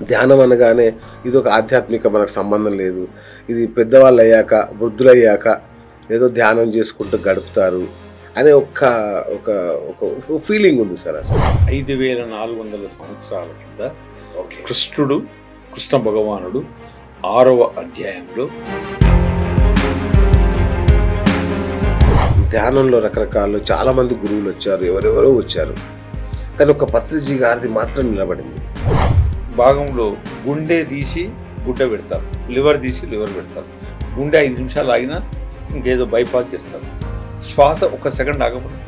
ధ్యానం అనగానే ఇది ఒక ఆధ్యాత్మిక మనకు సంబంధం లేదు, ఇది పెద్దవాళ్ళు అయ్యాక వృద్ధులయ్యాక ఏదో ధ్యానం చేసుకుంటూ గడుపుతారు అనే ఒక ఒక ఒక ఫీలింగ్ ఉంది సార్. అసలు 5400 సంవత్సరాల కింద కృష్ణుడు, కృష్ణ భగవానుడు 6వ అధ్యాయంలో ధ్యానంలో రకరకాలు చాలా మంది గురువులు వచ్చారు, ఎవరెవరో వచ్చారు, కానీ ఒక పత్రిజీ గారిది మాత్రం నిలబడింది. భాగంలో గుండె తీసి గుడ్డ పెడతారు, లివర్ తీసి లివర్ పెడతారు, గుండె 5 నిమిషాలు ఆగినా ఇంకేదో బైపాస్ చేస్తారు, శ్వాస 1 సెకండ్ ఆగకుండా.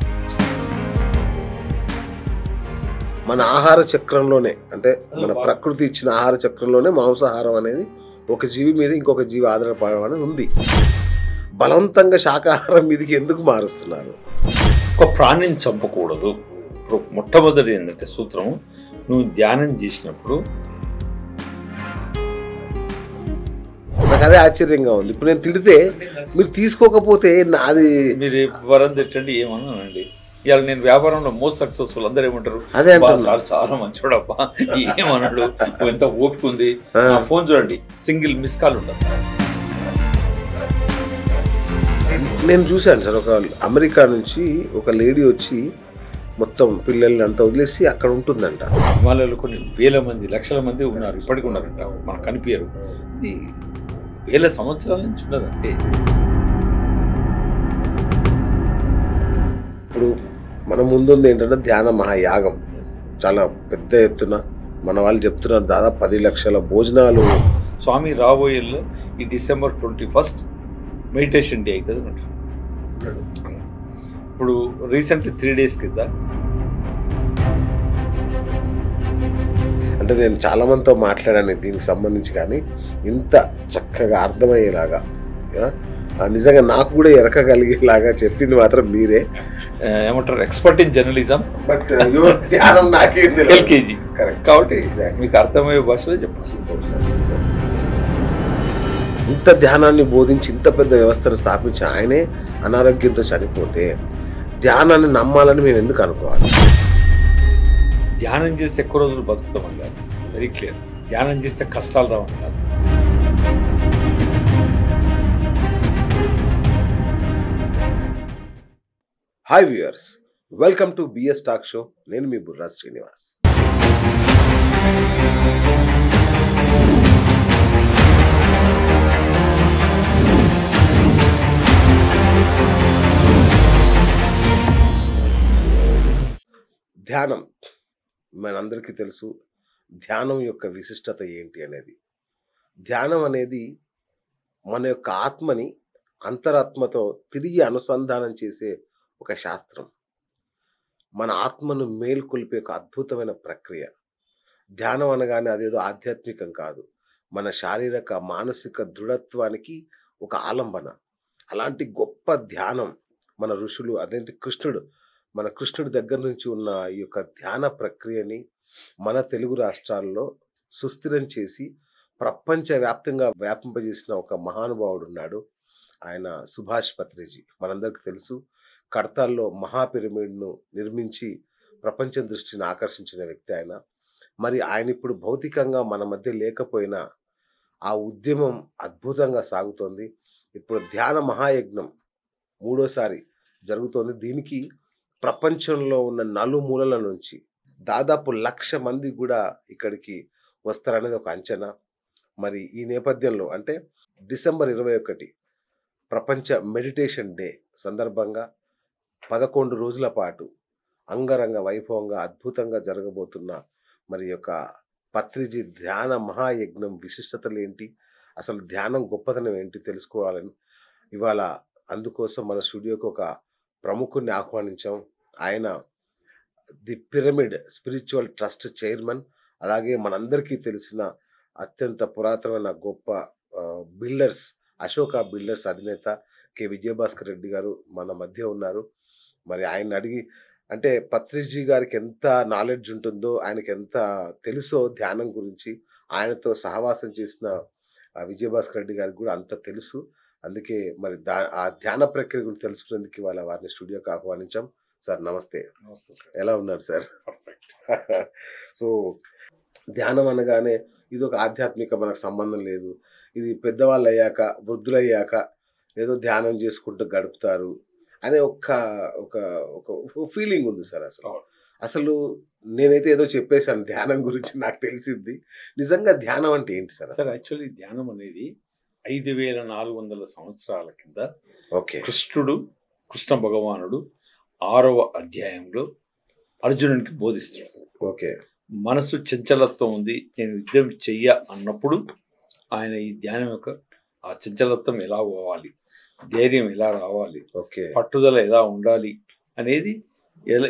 మన ఆహార చక్రంలోనే, అంటే మన ప్రకృతి ఇచ్చిన ఆహార చక్రంలోనే మాంసాహారం అనేది ఒక జీవి మీద ఇంకొక జీవి ఆధారపడడం అనేది ఉంది. బలవంతంగా శాకాహారం మీదకి ఎందుకు మారుస్తున్నారు? ఒక ప్రాణిని చంపకూడదు. ఇప్పుడు మొట్టమొదటి ఏంటంటే సూత్రము, నువ్వు ధ్యానం చేసినప్పుడు నాకు అదే ఆశ్చర్యంగా ఉంది. ఇప్పుడు నేను తిడితే మీరు తీసుకోకపోతే నాది మీరు వరం తిట్టండి ఏమన్నానండి. ఇవాళ నేను వ్యాపారంలో మోస్ట్ సక్సెస్ఫుల్, అందరూ ఏమంటారు, అదే సార్ చాలా మంచోడబ్బా, ఏమన్నాడు, ఎంత ఓపిక ఉంది. నా ఫోన్ చూడండి, సింగిల్ మిస్ కాల్ ఉంటుంది. నేను చూశాను సార్, ఒక అమెరికా నుంచి ఒక లేడీ వచ్చి మొత్తం పిల్లల్ని అంతా వదిలేసి అక్కడ ఉంటుందంట. హిమాలయాలో కొన్ని వేల మంది, లక్షల మంది ఉన్నారు, ఇప్పటికి ఉన్నారంట, మనకు కనిపించరు. ఇది వేల సంవత్సరాల నుంచి ఉన్నది అంతే. ఇప్పుడు మన ముందుంది ఏంటంటే ధ్యాన మహాయాగం. చాలా పెద్ద ఎత్తున మన వాళ్ళు చెప్తున్నారు, దాదాపు 10 లక్షల భోజనాలు. స్వామి రాబోయేలో ఈ December 21 మెడిటేషన్ డే అవుతుంది అంటారు. ఇప్పుడు రీసెంట్లీ 3 days కింద అంటే నేను చాలా మందితో మాట్లాడాను దీనికి సంబంధించి, కానీ ఇంత చక్కగా అర్థమయ్యేలాగా నిజంగా నాకు కూడా ఎరకగలిగేలాగా చెప్పింది మాత్రం మీరే. ఏమంటారు, ఎక్స్పర్ట్ ఇన్ జర్నలిజం, బట్ ధ్యానం నాకే LKG కాబట్టి మీకు అర్థమయ్యే భాషలో చెప్పాలి. ఇంత ధ్యానాన్ని బోధించి ఇంత పెద్ద వ్యవస్థను స్థాపించి ఆయనే అనారోగ్యంతో చనిపోతే ధ్యానాన్ని నమ్మాలని మేము ఎందుకు అనుకోవాలి? ధ్యానం చేస్తే ఎక్కువ రోజులు బతుకుతామని కాదు, వెరీ క్లియర్. ధ్యానం చేస్తే కష్టాలు రావని కాదు. Hi viewers, welcome to BS talk show. నేను మీ బుర్రా శ్రీనివాస్. ధ్యానం మనందరికీ తెలుసు. ధ్యానం యొక్క విశిష్టత ఏంటి అనేది. ధ్యానం అనేది మన యొక్క ఆత్మని అంతరాత్మతో తిరిగి అనుసంధానం చేసే ఒక శాస్త్రం. మన ఆత్మను మేల్కొల్పే ఒక అద్భుతమైన ప్రక్రియ. ధ్యానం అనగానే అదేదో ఆధ్యాత్మికం కాదు, మన శారీరక మానసిక దృఢత్వానికి ఒక ఆలంబన. అలాంటి గొప్ప ధ్యానం మన ఋషులు, అదేంటి కృష్ణుడు, మన కృష్ణుడి దగ్గర నుంచి ఉన్న ఈ యొక్క ధ్యాన ప్రక్రియని మన తెలుగు రాష్ట్రాల్లో సుస్థిరం చేసి ప్రపంచవ్యాప్తంగా వ్యాపింపజేసిన ఒక మహానుభావుడు ఉన్నాడు. ఆయన సుభాష్ పత్రిజీ. మనందరికీ తెలుసు, కడతాల్లో మహాపిరమిడ్ను నిర్మించి ప్రపంచం దృష్టిని ఆకర్షించిన వ్యక్తి ఆయన. మరి ఆయన ఇప్పుడు భౌతికంగా మన మధ్య లేకపోయినా ఆ ఉద్యమం అద్భుతంగా సాగుతోంది. ఇప్పుడు ధ్యాన మహాయజ్ఞం 3వసారి జరుగుతోంది. దీనికి ప్రపంచంలో ఉన్న నలుమూలల నుంచి దాదాపు 1,00,000 మంది కూడా ఇక్కడికి వస్తారనేది ఒక అంచనా. మరి ఈ నేపథ్యంలో అంటే December 21 ప్రపంచ మెడిటేషన్ డే సందర్భంగా 11 రోజుల పాటు అంగరంగ వైభవంగా అద్భుతంగా జరగబోతున్న మరి యొక్క పత్రిజీ ధ్యాన మహాయజ్ఞం విశిష్టతలు ఏంటి, అసలు ధ్యానం గొప్పతనం ఏంటి తెలుసుకోవాలని ఇవాళ అందుకోసం మన స్టూడియోకి ఒక ప్రముఖుని ఆహ్వానించాం. ఆయన the pyramid spiritual trust chairman, అలాగే మనందరికీ తెలిసిన అత్యంత పురాతనమైన గొప్ప బిల్డర్స్, అశోక బిల్డర్స్ అధినేత కె విజయభాస్కర్ రెడ్డి గారు మన మధ్య ఉన్నారు. మరి ఆయన అడిగి, అంటే పత్రిజీ గారికి ఎంత నాలెడ్జ్ ఉంటుందో, ఆయనకి ఎంత తెలుసో ధ్యానం గురించి, ఆయనతో సహవాసం చేసిన విజయభాస్కర్ రెడ్డి గారికి కూడా అంత తెలుసు. అందుకే మరి ఆ ధ్యాన ప్రక్రియ గురించి తెలుసుకునేందుకు ఇవాళ వారిని స్టూడియోకి ఆహ్వానించాం. సార్ నమస్తే. ఎలా ఉన్నారు సార్? పర్ఫెక్ట్. సో ధ్యానం అనగానే ఇది ఒక ఆధ్యాత్మిక మనకు సంబంధం లేదు, ఇది పెద్దవాళ్ళు అయ్యాక వృద్ధులయ్యాక ఏదో ధ్యానం చేసుకుంటూ గడుపుతారు అనే ఒక ఒక ఒక ఫీలింగ్ ఉంది సార్. అసలు అసలు నేనైతే ఏదో చెప్పేశాను ధ్యానం గురించి, నాకు తెలిసింది. నిజంగా ధ్యానం అంటే ఏంటి సార్? సార్ యాక్చువల్లీ ధ్యానం అనేది 5400 సంవత్సరాల కింద ఓకే, కృష్ణ భగవానుడు 6వ అధ్యాయంలో అర్జునునికి బోధిస్తాడు. ఓకే, మనసు చంచలత్వం ఉంది, నేను యుద్ధం చెయ్య అన్నప్పుడు ఆయన ఈ ధ్యానం యొక్క ఆ చంచలత్వం ఎలా పోవాలి, ధైర్యం ఎలా రావాలి, ఓకే, పట్టుదల ఎలా ఉండాలి అనేది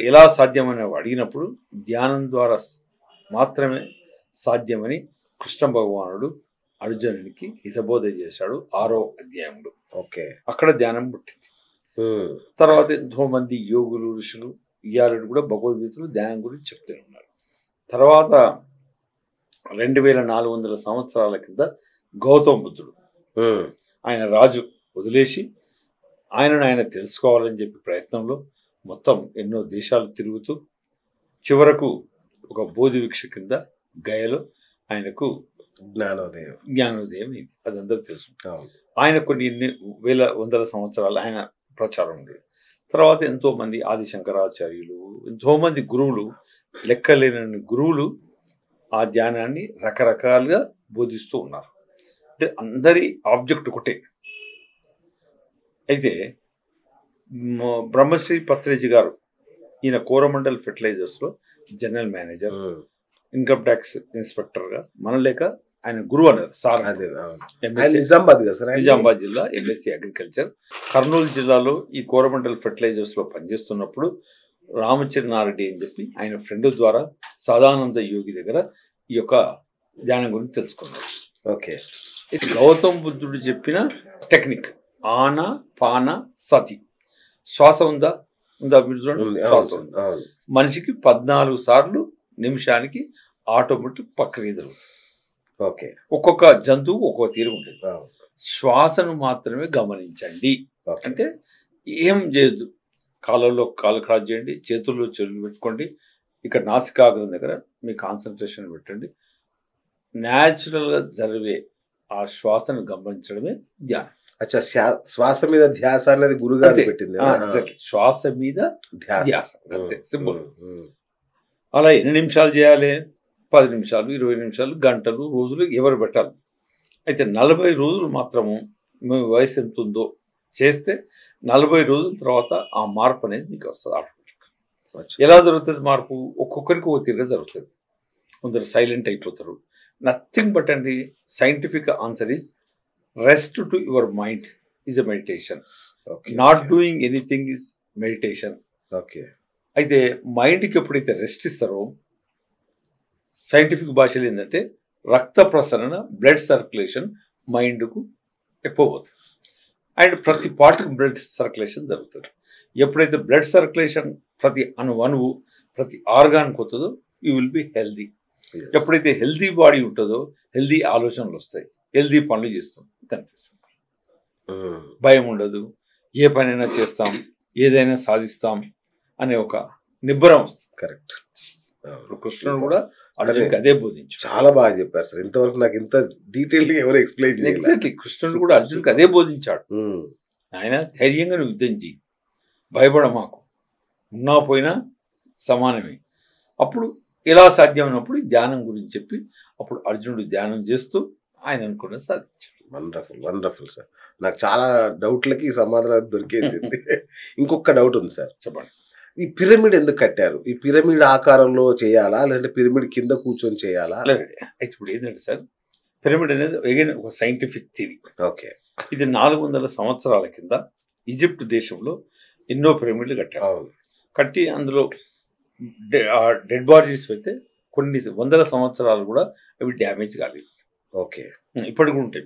ఎలా సాధ్యమని అడిగినప్పుడు ధ్యానం ద్వారా మాత్రమే సాధ్యమని కృష్ణ భగవానుడు అర్జునునికి హితబోధ చేశాడు 6వ అధ్యాయంలో. ఓకే, అక్కడ ధ్యానం పుట్టింది. తర్వాత ఎంతో మంది యోగులు ఋషులు ఇయాలు కూడా భగవద్గీతలు ధ్యానం గురించి చెప్తూ ఉన్నారు. తర్వాత 2400 సంవత్సరాల కింద గౌతమ బుద్ధుడు ఆయన రాజు వదిలేసి ఆయన తెలుసుకోవాలని చెప్పి ప్రయత్నంలో మొత్తం ఎన్నో దేశాలు తిరుగుతూ చివరకు ఒక బోధి వృక్ష కింద గయలో ఆయనకు జ్ఞానోదయం అయింది. అది అందరూ తెలుసు. ఆయన కొన్ని వందల సంవత్సరాలు ఆయన ప్రచారం ఉండేది. తర్వాత ఎంతో మంది ఆది శంకరాచార్యులు, ఎంతో మంది గురువులు, లెక్కలేనన్ని గురువులు ఆ ధ్యానాన్ని రకరకాలుగా బోధిస్తూ ఉన్నారు. అంటే అందరి ఆబ్జెక్ట్ ఒకటే. అయితే బ్రహ్మశ్రీ పత్రేజీ గారు ఈయన కోరమండల్ ఫెర్టిలైజర్స్లో జనరల్ మేనేజర్, ఇన్కమ్ ట్యాక్స్ ఇన్స్పెక్టర్గా మన లేక ఆయన గురువు అన్నారు సార్. నిజామాబాద్ జిల్లా ఎంఎస్సి అగ్రికల్చర్. కర్నూలు జిల్లాలో ఈ కోరమండల్ ఫెర్టిలైజర్స్లో పనిచేస్తున్నప్పుడు రామచరణారెడ్డి అని చెప్పి ఆయన ఫ్రెండ్ ద్వారా సదానంద యోగి దగ్గర ఈ యొక్క ధ్యానం గురించి తెలుసుకున్నారు. ఓకే, ఇది గౌతమ్ బుద్ధుడు చెప్పిన టెక్నిక్. ఆన పాన సతి. శ్వాస ఉందా మీరు చూడండి, శ్వాస ఉంది. మనిషికి 14 సార్లు నిమిషానికి ఆటోమేటిక్ ప్రక్రియ జరుగుతుంది. ఓకే, ఒక్కొక్క జంతువు ఒక్కొక్క తీరు ఉంటుంది. శ్వాసను మాత్రమే గమనించండి. అంటే ఏం చేయొద్దు. కాళ్ళలో కాళ్ళు క్రాస్ చేయండి, చేతుల్లో చెవులు పెట్టుకోండి, ఇక్కడ నాసికాగ్రం దగ్గర మీ కాన్సన్ట్రేషన్ పెట్టండి. న్యాచురల్గా జరిగే ఆ శ్వాసను గమనించడమే ధ్యానం. అచ్చా, శ్వాస మీద ధ్యాస అనేది గురుగారు పెట్టింది. శ్వాస మీద ధ్యాస, అంతే, సింపుల్. అలా ఎన్ని నిమిషాలు చేయాలి? 10 నిమిషాలు, 20 నిమిషాలు, గంటలు, రోజులు ఎవరు పెట్టాలి. అయితే 40 రోజులు మాత్రము మీ వయసు ఎంత ఉందో చేస్తే 40 రోజుల తర్వాత ఆ మార్పు అనేది మీకు వస్తుంది ఆటోమేటిక్. ఎలా జరుగుతుంది మార్పు? ఒక్కొక్కరికి ఒక తీరుగా జరుగుతుంది. కొందరు సైలెంట్ అయిపోతారు. నథింగ్ బట్ అండి, scientific answer is rest to your mind is a meditation. Not doing anything is meditation. Okay, అయితే మైండ్కి ఎప్పుడైతే రెస్ట్ ఇస్తారో, సైంటిఫిక్ భాషలో ఏంటంటే రక్త ప్రసరణ, బ్లడ్ సర్క్యులేషన్ మైండ్కు ఎక్కువ పోతుంది. అండ్ ప్రతి పార్ట్కి బ్లడ్ సర్క్యులేషన్ జరుగుతుంది. ఎప్పుడైతే బ్లడ్ సర్క్యులేషన్ ప్రతి అణువు ప్రతి ఆర్గాన్కి వస్తుందో యూ విల్ బి హెల్దీ. ఎప్పుడైతే హెల్దీ బాడీ ఉంటుందో హెల్దీ ఆలోచనలు వస్తాయి, హెల్దీ పనులు చేస్తాం. అంతే, భయం ఉండదు, ఏ పనైనా చేస్తాం, ఏదైనా సాధిస్తాం అనే ఒక నిబ్బరం వస్తుంది. కరెక్ట్. కృష్ణుడు కూడా అర్జునుడికి అదే బోధించాడు. చాలా బాగా చెప్పారు సార్. ఇంతవరకు నాకు ఇంత డీటెయిల్ గా ఎవరు ఎక్స్ప్లెయిన్ చేయలేదు. ఎగ్జాక్ట్లీ, కృష్ణుడు కూడా అర్జునుడికి అదే బోధించాడు. ఆయన ధైర్యంగా నువ్వు యుద్ధం చెయ్యి, భయపడ మాకు, ఉన్నా పోయినా సమానమే. అప్పుడు ఎలా సాధ్యమైనప్పుడు ధ్యానం గురించి చెప్పి అప్పుడు అర్జునుడు ధ్యానం చేస్తూ ఆయన అనుకున్న సాధించాడు. Wonderful, wonderful sir. నాకు చాలా డౌట్లకి సమాధానం దొరికేసింది. ఇంకొక డౌట్ ఉంది సార్, చెప్పండి. ఈ పిరమిడ్ ఎందుకు కట్టారు? ఈ పిరమిడ్ ఆకారంలో చేయాలా, లేదంటే పిరమిడ్ కింద కూర్చొని చేయాలా? అయితే ఇప్పుడు ఏంటంటే సార్, పిరమిడ్ అనేది అగైన్ ఒక సైంటిఫిక్ థియరీ. ఓకే, ఇది 400 సంవత్సరాల కింద ఈజిప్ట్ దేశంలో ఎన్నో పిరమిడ్లు కట్టారు. కట్టి అందులో డెడ్ బాడీస్ అయితే కొన్ని వందల సంవత్సరాలు కూడా అవి డ్యామేజ్ కాలేదు. ఓకే, ఇప్పటికి కూడా ఉంటాయి.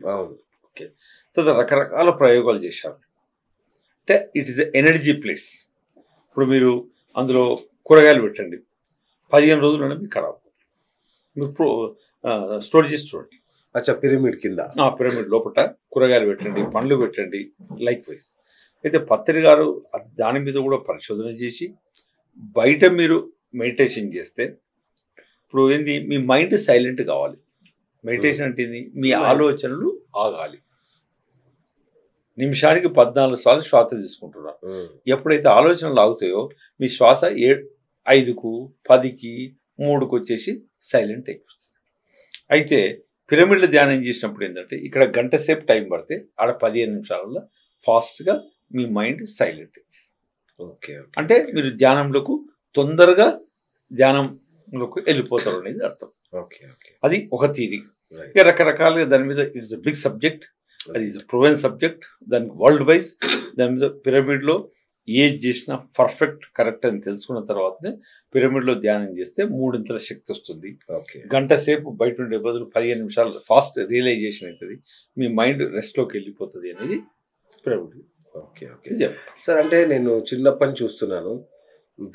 ఓకే, తర్వాత రకరకాల ప్రయోగాలు చేశారు. అంటే ఇట్ ఈస్ ఎనర్జీ ప్లేస్. ఇప్పుడు మీరు అందులో కూరగాయలు పెట్టండి, 15 రోజుల్లోనే మీకు ఖరాబ్. మీరు స్టోర్ చేసి చూడండి. అచ్చా, పిరమిడ్ కింద, పిరమిడ్ లోపల కూరగాయలు పెట్టండి, పండ్లు పెట్టండి, లైక్ వైజ్. అయితే పత్రి గారు దాని మీద కూడా పరిశోధన చేసి బయట మీరు మెడిటేషన్ చేస్తే ఇప్పుడు ఏంది, మీ మైండ్ సైలెంట్ కావాలి. మెడిటేషన్ అంటే ఏంది, మీ ఆలోచనలు ఆగాలి. నిమిషానికి 14 సార్లు శ్వాస తీసుకుంటున్నారు. ఎప్పుడైతే ఆలోచనలు ఆగుతాయో మీ శ్వాస 5కు 10కి 3కు వచ్చేసి సైలెంట్ అయిపోతుంది. అయితే పిరమిడ్ల ధ్యానం చేసినప్పుడు ఏంటంటే ఇక్కడ గంట సేపు టైం పడితే ఆడ 15 నిమిషాలలో ఫాస్ట్గా మీ మైండ్ సైలెంట్ అవుతుంది. ఓకే, అంటే మీరు ధ్యానంలోకి తొందరగా ధ్యానంలోకి వెళ్ళిపోతారు అనేది అర్థం. Okay, okay. అది ఒక థియరీ. ఇక రకరకాలుగా దాని మీద ఇట్స్ బిగ్ సబ్జెక్ట్, అది ప్రూవెన్ సబ్జెక్ట్. దానికి వరల్డ్ వైజ్ దాని మీద పిరమిడ్లో ఏది చేసినా పర్ఫెక్ట్ కరెక్ట్ అని తెలుసుకున్న తర్వాతనే పిరమిడ్లో ధ్యానం చేస్తే 3 శక్తి వస్తుంది. గంట సేపు బయట ఉండే బదులు 15 నిమిషాలు ఫాస్ట్ రియలైజేషన్ అవుతుంది, మీ మైండ్ రెస్ట్లోకి వెళ్ళిపోతుంది అనేది పిరమిడ్. Okay, okay sir. అంటే నేను చిన్నప్పటి నుంచి చూస్తున్నాను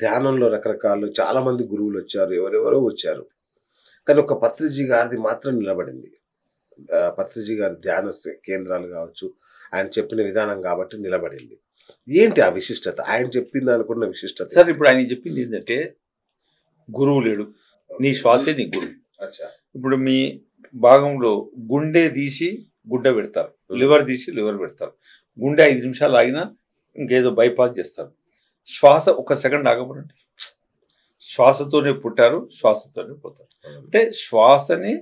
ధ్యానంలో రకరకాలు చాలా మంది గురువులు వచ్చారు, ఎవరెవరో వచ్చారు, కానీ ఒక పత్రిజీ గారిది మాత్రం నిలబడింది. పత్రిజీ గారి ధ్యాన కేంద్రాలు కావచ్చు, ఆయన చెప్పిన విధానం కాబట్టి నిలబడింది. ఏంటి ఆ విశిష్టత, ఆయన చెప్పింది అనుకున్న విశిష్టత? సార్ ఇప్పుడు ఆయన చెప్పింది ఏంటంటే గురువు లేడు, నీ శ్వాసే నీ గురువు. ఇప్పుడు మీ భాగంలో గుండె తీసి గుడ్డ పెడతారు, లివర్ తీసి లివర్ పెడతారు. గుండె 5 నిమిషాలు ఆగినా ఇంకేదో బైపాస్ చేస్తారు. శ్వాస 1 సెకండ్ ఆగబడండి. శ్వాసతోనే పుట్టారు, శ్వాసతోనే పోతారు. అంటే శ్వాసనే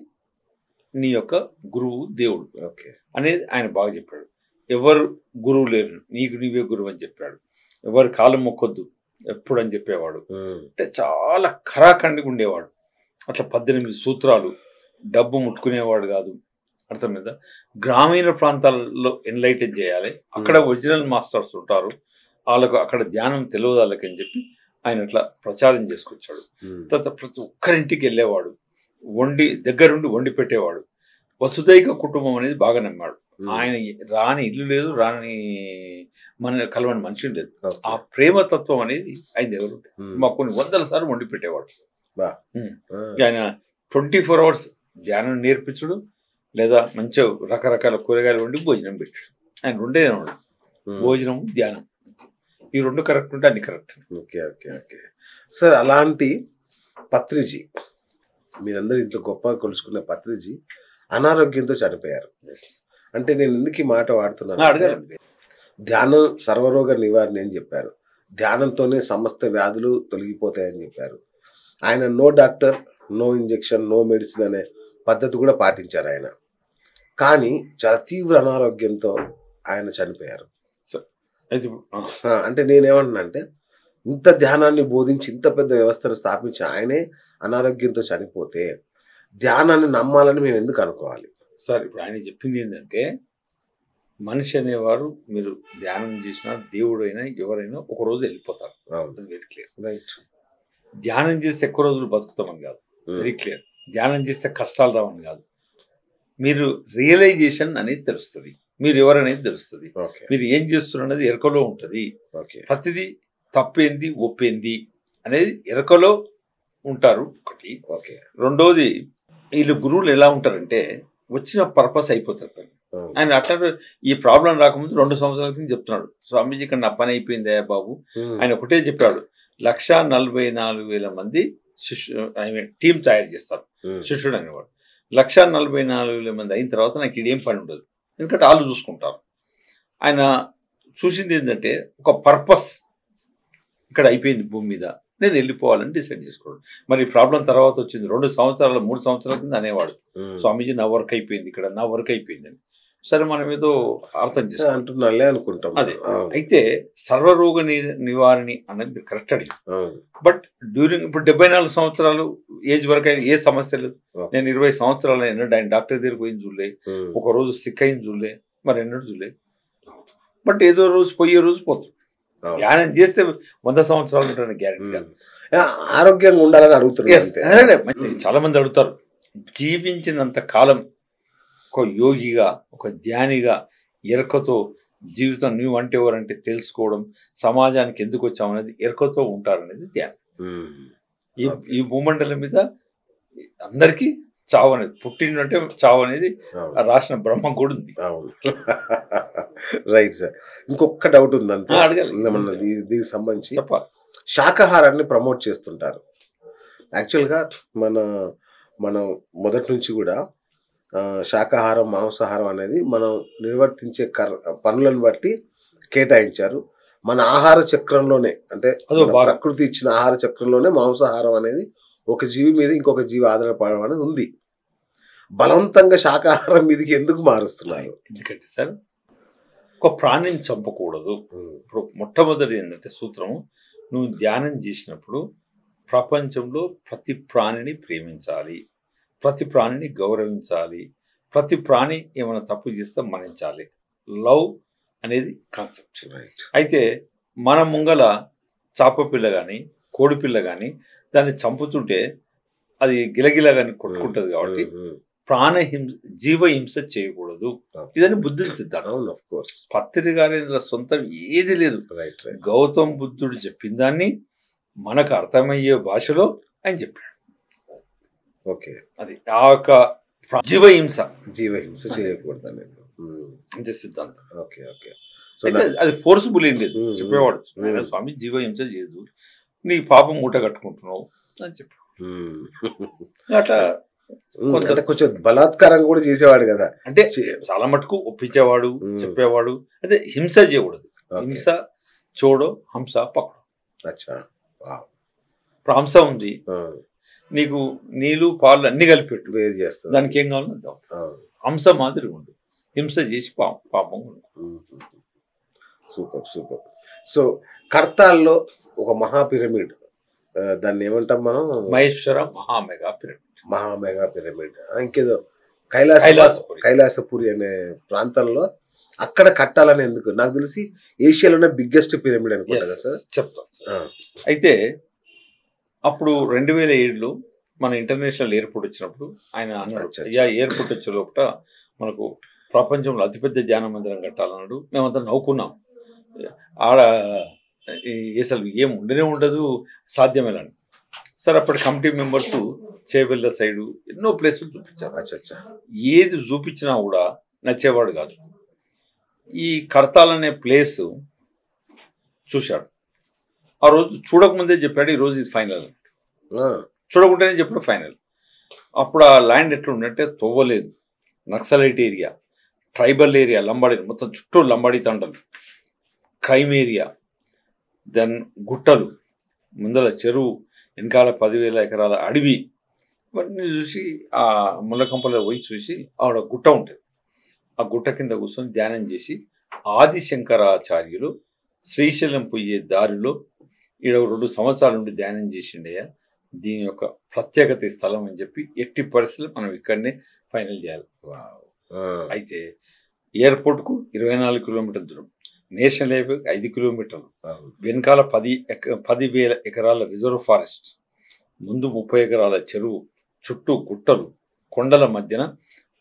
నీ యొక్క గురువు, దేవుడు అనేది ఆయన బాగా చెప్పాడు. ఎవరు గురువు లేరు, నీకు నీవే గురువు అని చెప్పాడు. ఎవరు కాలం మొక్కొద్దు ఎప్పుడు అని చెప్పేవాడు. అంటే చాలా ఖరాఖండిగా ఉండేవాడు. అట్లా 18 సూత్రాలు. డబ్బు ముట్టుకునేవాడు కాదు, అర్థం మీద. గ్రామీణ ప్రాంతాల్లో ఎన్లైటన్ చేయాలి, అక్కడ ఒరిజినల్ మాస్టర్స్ ఉంటారు, వాళ్ళకు అక్కడ ధ్యానం తెలియదు వాళ్ళకని చెప్పి ఆయన అట్లా ప్రచారం చేసుకొచ్చాడు. తర్వాత ప్రతి ఒక్కరింటికి వెళ్ళేవాడు, దగ్గరుండి వండి పెట్టేవాడు. వసుదైక కుటుంబం అనేది బాగా నమ్మాడు ఆయన. రాని ఇల్లు లేదు, రాని కలవని మనిషి లేదు. ఆ ప్రేమతత్వం అనేది ఆయన దగ్గర ఉంటుంది. మాకు కొన్ని 100 సార్లు వండి పెట్టేవాడు. ఆయన 24 hours ధ్యానం నేర్పించడు, లేదా మంచిగా రకరకాల కూరగాయలు వండి భోజనం పెట్టాడు. ఆయన రెండేవాడు, భోజనం ధ్యానం. ఈ 2 కరెక్ట్ ఉంటే అన్ని correct. Okay, okay, okay sir. అలాంటి పత్రిజీ, మీరందరూ ఇంత గొప్పగా కొలుసుకున్న పత్రిజీ అనారోగ్యంతో చనిపోయారు. అంటే నేను ఎందుకు ఈ మాట వాడుతున్నాను, ధ్యానం సర్వరోగ నివారణ అని చెప్పారు, ధ్యానంతోనే సమస్త వ్యాధులు తొలగిపోతాయని చెప్పారు. ఆయన no doctor, no injection, no medicine అనే పద్ధతి కూడా పాటించారు ఆయన. కానీ చాలా తీవ్ర అనారోగ్యంతో ఆయన చనిపోయారు. అంటే నేనేమన్నా అంటే ఇంత ధ్యానాన్ని బోధించి ఇంత పెద్ద వ్యవస్థను స్థాపించి ఆయనే అనారోగ్యంతో చనిపోతే ధ్యానాన్ని నమ్మాలని మేము ఎందుకు అనుకోవాలి సార్? ఇప్పుడు ఆయన చెప్పింది ఏంటంటే మనిషి అనేవారు మీరు ధ్యానం చేసినా దేవుడైనా ఎవరైనా ఒక రోజు వెళ్ళిపోతారు. Very clear. రైట్. ధ్యానం చేస్తే ఎక్కువ రోజులు బతుకుతామని కాదు, వెరీ క్లియర్. ధ్యానం చేస్తే కష్టాలు రావని కాదు, మీరు రియలైజేషన్ అనేది తెలుస్తుంది, మీరు ఎవరనేది తెలుస్తుంది, మీరు ఏం చేస్తున్నారు అనేది ఎరకలో ఉంటుంది. ప్రతిదీ తప్పేంది ఒప్పేంది అనేది ఎరకలో ఉంటారు ఒకటి. రెండోది వీళ్ళు గురువులు ఎలా ఉంటారంటే వచ్చిన పర్పస్ అయిపోతారు. ఆయన అట్లా ఈ ప్రాబ్లం రాకముందు 2 సంవత్సరాల క్రితం చెప్తున్నాడు, స్వామీజీ ఇక్కడ నా పని అయిపోయింది బాబు. ఆయన ఒకటే చెప్పాడు, 1,44,000 మంది టీం తయారు చేస్తారు శిష్యుడు అనేవాడు. 1,44,000 మంది అయిన తర్వాత నాకు ఇదేం పని ఉండదు, ఎందుకంటే వాళ్ళు చూసుకుంటారు. ఆయన చూసింది ఏంటంటే ఒక పర్పస్ ఇక్కడ అయిపోయింది భూమి మీద, నేను వెళ్ళిపోవాలని డిసైడ్ చేసుకోవడం. మరి ప్రాబ్లం తర్వాత వచ్చింది 2 సంవత్సరాలు 3 సంవత్సరాల కింద అనేవాడు, స్వామీజీ నా వర్క్ అయిపోయింది ఇక్కడ, నా వర్క్ అయిపోయింది అని. సరే మనం ఏదో అర్థం చేసుకుంటాం. అదే అయితే సర్వరోగ నివారణ అనేది కరెక్ట్ అడిగి. బట్ డ్యూరింగ్ ఇప్పుడు 74 సంవత్సరాలు ఏజ్ వరకు అయినా ఏ సమస్య లేదు. నేను 20 సంవత్సరాలు అయినా ఆయన డాక్టర్ దగ్గరికి పోయింది చూడలే, ఒక రోజు సిక్ అయింది చూడలే, మరి ఎన్నడూ చూడలే. బట్ ఏదో రోజు పోయే రోజు పోతుంది. ధ్యానం చేస్తే 100 సంవత్సరాలు ఉంటారని గ్యారెంటీ. ఆరోగ్యంగా ఉండాలని అడుగుతున్నారు చాలా మంది అడుగుతారు. జీవించినంత కాలం ఒక యోగిగా, ఒక ధ్యానిగా ఎరకతో జీవితం నువ్వు అంటే ఎవరంటే తెలుసుకోవడం, సమాజానికి ఎందుకు వచ్చామనేది ఎరకతో ఉంటారనేది ధ్యానం. ఈ భూమండలం మీద అందరికీ చావు అనేది, పుట్టినంటే చావు అనేది రాసిన బ్రహ్మ కూడా ఉంది. Right sir. ఇంకొక డౌట్ ఉందంటే అడగాలి దీనికి సంబంధించి చెప్పాలి. శాకాహారాన్ని ప్రమోట్ చేస్తుంటారు. యాక్చువల్గా మన మనం మొదటి నుంచి కూడా శాకాహారం మాంసాహారం అనేది మనం నిర్వర్తించే పనులను బట్టి కేటాయించారు. మన ఆహార చక్రంలోనే అంటే ప్రకృతి ఇచ్చిన ఆహార చక్రంలోనే మాంసాహారం అనేది ఒక జీవి మీద ఇంకొక జీవి ఆధారపడడం అనేది ఉంది. బలవంతంగా శాకాహారం మీదకి ఎందుకు మారుస్తున్నారు? ఎందుకంటే సార్ ఒక ప్రాణిని చంపకూడదు. ఇప్పుడు మొట్టమొదటి ఏంటంటే సూత్రము, నువ్వు ధ్యానం చేసినప్పుడు ప్రపంచంలో ప్రతి ప్రాణిని ప్రేమించాలి, ప్రతి ప్రాణిని గౌరవించాలి, ప్రతి ప్రాణి ఏమైనా తప్పు చేస్తే మన్నించాలి. లవ్ అనేది కాన్సెప్ట్. అయితే మన ముంగల చాప పిల్ల కానీ కోడి పిల్ల కానీ దాన్ని చంపుతుంటే అది గిలగిల కానీ కొట్టుకుంటుంది. కాబట్టి జీవహింస చేయకూడదు. ఇదని బుద్ధుని సిద్ధాంతం. పత్రి గారి సొంతం ఏది లేదు. గౌతమ్ బుద్ధుడు చెప్పిన దాన్ని మనకు అర్థమయ్యే భాషలో ఆయన చెప్పాడు. ఓకే, అది ఆ యొక్క జీవహింస చేయకూడదు అనేది అంతే సిద్ధాంతం. Okay okay. అది ఫోర్స్ఫుల్ ఏం లేదు. చెప్పేవాడు స్వామి జీవహింస చేయదు, నీ పాపం మూట కట్టుకుంటున్నావు అని చెప్పాడు. అట్లా కొంచెం బలాత్కారంగా కూడా చేసేవాడు కదా. అంటే చాలా మటుకు ఒప్పించేవాడు, చెప్పేవాడు. అదే హింస చేయకూడదు. హింస చూడో హంస పక్కడు. ఇప్పుడు హంస ఉంది, నీకు నీళ్ళు పాలు అన్ని కలిపెట్టు, వేరు చేస్తా, దానికి ఏం కావాలో హంస మాదిరి ఉండు, హింస చేసి పాపం. Super super. సో కర్తాల్లో ఒక మహా పిరమిడ్, దాన్ని ఏమంటాం మనం? మహేశ్వర మహామెగా పిరమిడ్. మహామెగా పిరమిడ్ ఇంకేదో కైలాసపురి అనే ప్రాంతంలో అక్కడ కట్టాలని ఎందుకు? నాకు తెలిసి ఏషియాలోనే బిగ్గెస్ట్ పిరమిడ్ అనుకుంటా సార్. చెప్తాను. అయితే అప్పుడు 2007లో మన ఇంటర్నేషనల్ ఎయిర్పోర్ట్ వచ్చినప్పుడు ఆయన అన్నాడు, అయ్యా ఎయిర్పోర్ట్ వచ్చే లోపల మనకు ప్రపంచంలో అతిపెద్ద ధ్యాన మందిరం కట్టాలన్నాడు. మేమంతా నవ్వుకున్నాం. ఆడ అసలు ఏం ఉండనే ఉండదు, సాధ్యమేలని. సార్ అప్పటి కమిటీ మెంబర్స్ చేవెళ్ళ సైడు ఎన్నో ప్లేసులు చూపించారు. ఏది చూపించినా కూడా నచ్చేవాడు కాదు. ఈ కడతాలనే ప్లేసు చూశాడు. ఆ రోజు చూడకముందే చెప్పాడు, ఈరోజు ఇది ఫైనల్. చూడకుండానే చెప్పాడు ఫైనల్. అప్పుడు ఆ ల్యాండ్ ఎట్లుందంటే తవ్వలేదు, naxalite area, tribal area, Lambadi మొత్తం చుట్టూ లంబాడి తండలు, క్రైమ్ ఏరియా, దెన్ గుట్టలు, ముందర చెరువు, వెనకాల 10,000 ఎకరాల అడవి. ఇవన్నీ చూసి ఆ ముళ్ళకంపలో పోయి చూసి ఆవిడ గుట్ట ఉంటుంది. ఆ గుట్ట కింద కూర్చొని ధ్యానం చేసి ఆదిశంకరాచార్యులు శ్రీశైలం పోయే దారిలో ఈడ 2 సంవత్సరాల నుండి ధ్యానం చేసిండయ్యా, దీని యొక్క ప్రత్యేకత స్థలం అని చెప్పి ఎట్టి పరిస్థితులు మనం ఇక్కడనే ఫైనల్ చేయాలి. అయితే ఎయిర్పోర్ట్కు 24 కిలోమీటర్ల దూరం, నేషనల్ హైవే 5 కిలోమీటర్లు, వెనకాల 10,000 ఎకరాల రిజర్వ్ ఫారెస్ట్, ముందు 30 ఎకరాల చెరువు, చుట్టూ గుట్టలు, కొండల మధ్యన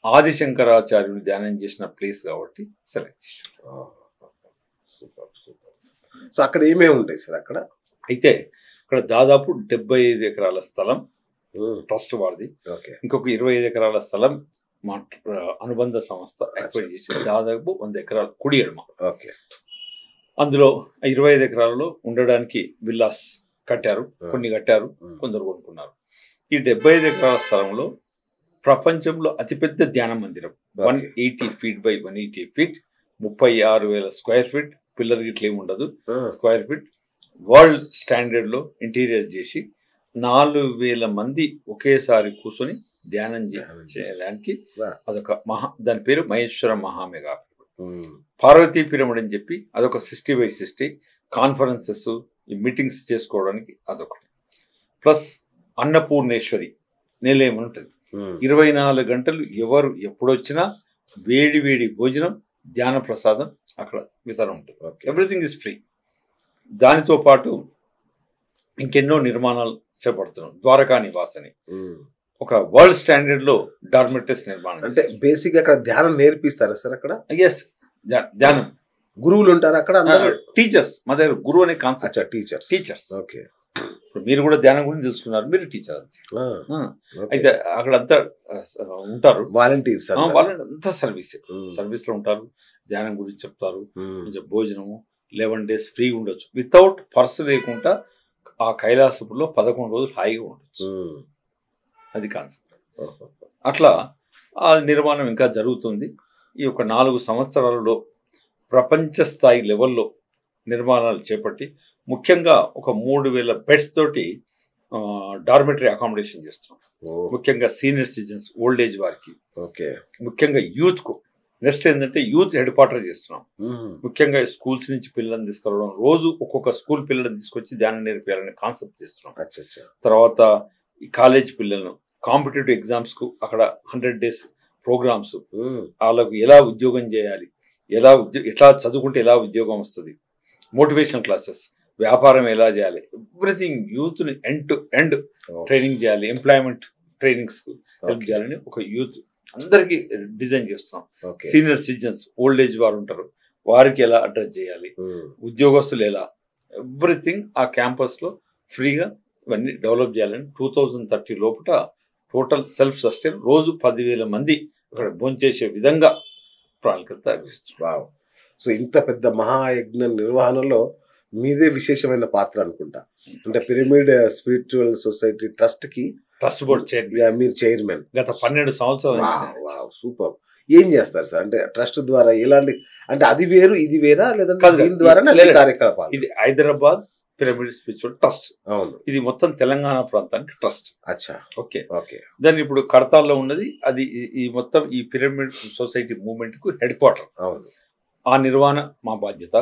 ఆదిశంకరాచార్యులు ధ్యానం చేసిన ప్లేస్ కాబట్టి సెలెక్ట్ చేశారు. సో అక్కడ ఏమేమి ఉంటాయి సార్? అక్కడ అయితే అక్కడ దాదాపు 75 ఎకరాల స్థలం ట్రస్ట్ వారిది, ఇంకొక 25 ఎకరాల స్థలం మా అనుబంధ సంస్థ ఎక్వైర్ చేసి దాదాపు 100 ఎకరాల కుడి ఎడమ. అందులో 25 ఎకరాలలో ఉండడానికి విల్లాస్ కట్టారు, కొన్ని కట్టారు, కొందరు కొనుక్కున్నారు. ఈ 75 ఎకరాల స్థలంలో ప్రపంచంలో అతిపెద్ద ధ్యాన మందిరం, 180 feet by 180 feet, 36,000 square feet, pillar గిట్ల ఏమి ఉండదు, స్క్వేర్ ఫీట్, వరల్డ్ స్టాండర్డ్ లో ఇంటీరియర్ చేసి 4,000 మంది ఒకేసారి కూర్చొని ధ్యానం చేయడానికి అదొక దాని పేరు మహేశ్వర మహామెగా. పార్వతీ పిరమిడ్ అని చెప్పి అదొక 60x60 కాన్ఫరెన్సెస్, ఈ మీటింగ్స్ చేసుకోవడానికి అదొకటి. ప్లస్ అన్నపూర్ణేశ్వరి నిలయం ఉంటుంది. 24 గంటలు ఎవరు ఎప్పుడొచ్చినా వేడి వేడి భోజనం, ధ్యాన ప్రసాదం అక్కడ వితరణ ఉంటుంది. Everything is free. దానితో పాటు ఇంకెన్నో నిర్మాణాలు చేపడుతున్నాం. ద్వారకా నివాసని ఒక వరల్డ్ స్టాండర్డ్ లో డార్మెటరీస్ నిర్మాణం. అంటే బేసిక్ అక్కడ ధ్యానం నేర్పిస్తారా సార్? అక్కడ ఎస్, ధ్యానం గురువులు ఉంటారు అక్కడ, టీచర్స్. మా దగ్గర గురువు అనే కాన్సెప్ట్, టీచర్స్. ఓకే, ఇప్పుడు మీరు కూడా ధ్యానం గురించి తెలుసుకున్నారు, మీరు టీచర్. అయితే అక్కడ అంతా ఉంటారు వాలంటీర్స్, అంతా సర్వీస్ లో ఉంటారు, ధ్యానం గురించి చెప్తారు. భోజనము 11 days ఫ్రీ ఉండొచ్చు, వితౌట్ పర్స్ లేకుండా ఆ కైలాసపులో 11 రోజులు హాయిగా ఉండొచ్చు. అది కాన్సెప్ట్. అట్లా ఆ నిర్మాణం ఇంకా జరుగుతుంది. ఈ యొక్క 4 సంవత్సరాలలో ప్రపంచ స్థాయి లెవెల్లో నిర్మాణాలు చేపట్టి ముఖ్యంగా ఒక 3000 బెడ్స్ తోటి డార్మెటరీ అకామిడేషన్ చేస్తున్నాం. ముఖ్యంగా సీనియర్ సిటిజన్స్, ఓల్డ్ ఏజ్ వారికి, ముఖ్యంగా యూత్కు. నెక్స్ట్ ఏంటంటే యూత్ హెడ్ క్వార్టర్ చేస్తున్నాం. ముఖ్యంగా స్కూల్స్ నుంచి పిల్లల్ని తీసుకురావడం, రోజు ఒక్కొక్క స్కూల్ పిల్లల్ని తీసుకొచ్చి ధ్యానం నేర్పించాలనే కాన్సెప్ట్ చేస్తున్నాం. తర్వాత ఈ కాలేజ్ పిల్లలను కాంపిటేటివ్ ఎగ్జామ్స్ కు అక్కడ 100 days ప్రోగ్రామ్స్, వాళ్ళకు ఎలా ఉద్యోగం చేయాలి, ఎట్లా చదువుకుంటే ఎలా ఉద్యోగం వస్తుంది, మోటివేషన్ క్లాసెస్, వ్యాపారం ఎలా చేయాలి, ఎవ్రీథింగ్ యూత్ ని ఎండ్ టు ఎండ్ ట్రైనింగ్ చేయాలి. ఎంప్లాయ్మెంట్ ట్రైనింగ్స్ హెల్ప్ చేయాలని ఒక యూత్ అందరికి డిజైన్ చేస్తున్నాం. సీనియర్ సిటిజన్స్, ఓల్డ్ ఏజ్ వారు ఉంటారు, వారికి ఎలా అడ్రస్ చేయాలి, ఉద్యోగస్తులు ఎలా, ఎవ్రీథింగ్ ఆ క్యాంపస్ లో ఫ్రీగా ఇవన్నీ డెవలప్ చేయాలని 2030 లోపల టోటల్ సెల్ఫ్ సస్టైన్ రోజు 10,000 మంది అక్కడ భోంచేసే విధంగా ప్రణాళికలు తయారు చేస్తున్నాం. సో ఇంత పెద్ద మహాయజ్ఞ నిర్వహణలో మీదే విశేషమైన పాత్ర అనుకుంటా. అంటే పిరమిడ్ స్పిరిచువల్ సొసైటీ ట్రస్ట్ కి ట్రస్ట్ బోర్డ్ చైర్మన్, మీరు చైర్మన్ గత 12 సంవత్సరాలు. సూపర్. ఏం చేస్తారు సార్? అంటే ట్రస్ట్ ద్వారా ఎలాంటి, అంటే అది వేరు ఇది వేరా, లేదంటే దీని ద్వారా కార్యకలాపాలు? ఇది హైదరాబాద్ పిరమిడ్ స్పిరిచువల్ ట్రస్ట్. అవును. ఇది మొత్తం తెలంగాణ ప్రాంతానికి ట్రస్ట్. అచ్చా. ఓకే. దాన్ని ఇప్పుడు కడతాల్లో ఉన్నది. అది ఈ మొత్తం ఈ పిరమిడ్ సొసైటీ మూవ్మెంట్ కు హెడ్ క్వార్టర్. అవును. ఆ నిర్వహణ మా బాధ్యత.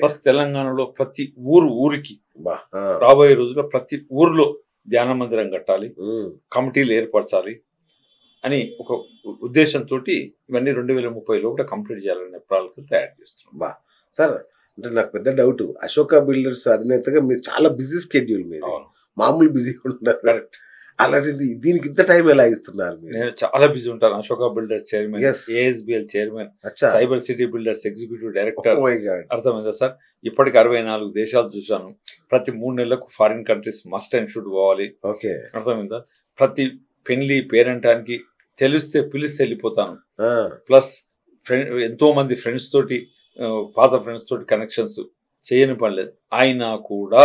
ప్లస్ తెలంగాణలో ప్రతి ఊరికి రాబోయే రోజుల్లో ప్రతి ఊర్లో ధ్యాన మందిరం కట్టాలి, కమిటీలు ఏర్పరచాలి అని ఒక ఉద్దేశంతో ఇవన్నీ 2030 లోపల కంప్లీట్ చేయాలనే ప్రణాళికలు తయారు చేస్తున్నాం. సార్, అంటే నాకు పెద్ద డౌట్, అశోక బిల్డర్స్ అధినేతగా మీరు చాలా బిజీ స్కెడ్యూల్ మీద, మామూలు బిజీ ఉంటారు. కరెక్ట్. అలాంటిది దీనికి ఇంత టైం ఎలా ఇస్తున్నారు? నేను చాలా బిజీ ఉంటాను. Ashoka builders chairman, ASBL chairman, cyber city builders executive director. అర్థమైందా సార్? ఇప్పటికి 64 దేశాలు చూసాను. ప్రతి 3 నెలలకు foreign countries must and should పోవాలి. అర్థమైందా? ప్రతి పెళ్లి పేరెంటానికి తెలిస్తే పిలిస్తే వెళ్ళిపోతాను. ప్లస్ ఎంతో మంది ఫ్రెండ్స్ తోటి, పాత ఫ్రెండ్స్ తోటి కనెక్షన్స్ చేయని పని లేదు. అయినా కూడా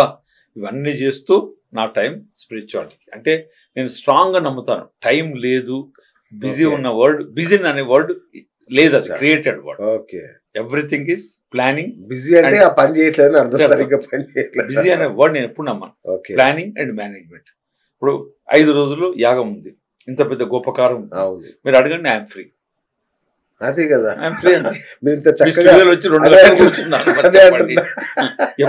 ఇవన్నీ చేస్తూ నా టైం స్పిరిచువాలిటీ. అంటే నేను స్ట్రాంగ్ గా నమ్ముతాను, టైం లేదు, బిజీ ఉన్న వర్డ్, బిజీ అనే వర్డ్ లేదు, అది created word. Everything is planning. Busy అంటే పని చేయట్లేదు, బిజీ అనే వర్డ్ నేను ఎప్పుడు నమ్మను. Planning and management. ఇప్పుడు 5 రోజులు యాగం ఉంది, ఇంత పెద్ద గొప్పకారం, మీరు అడగండి, ఐఎమ్ ఫ్రీ. అదే కదా, వచ్చి 2 గంటలు కూర్చున్నాను.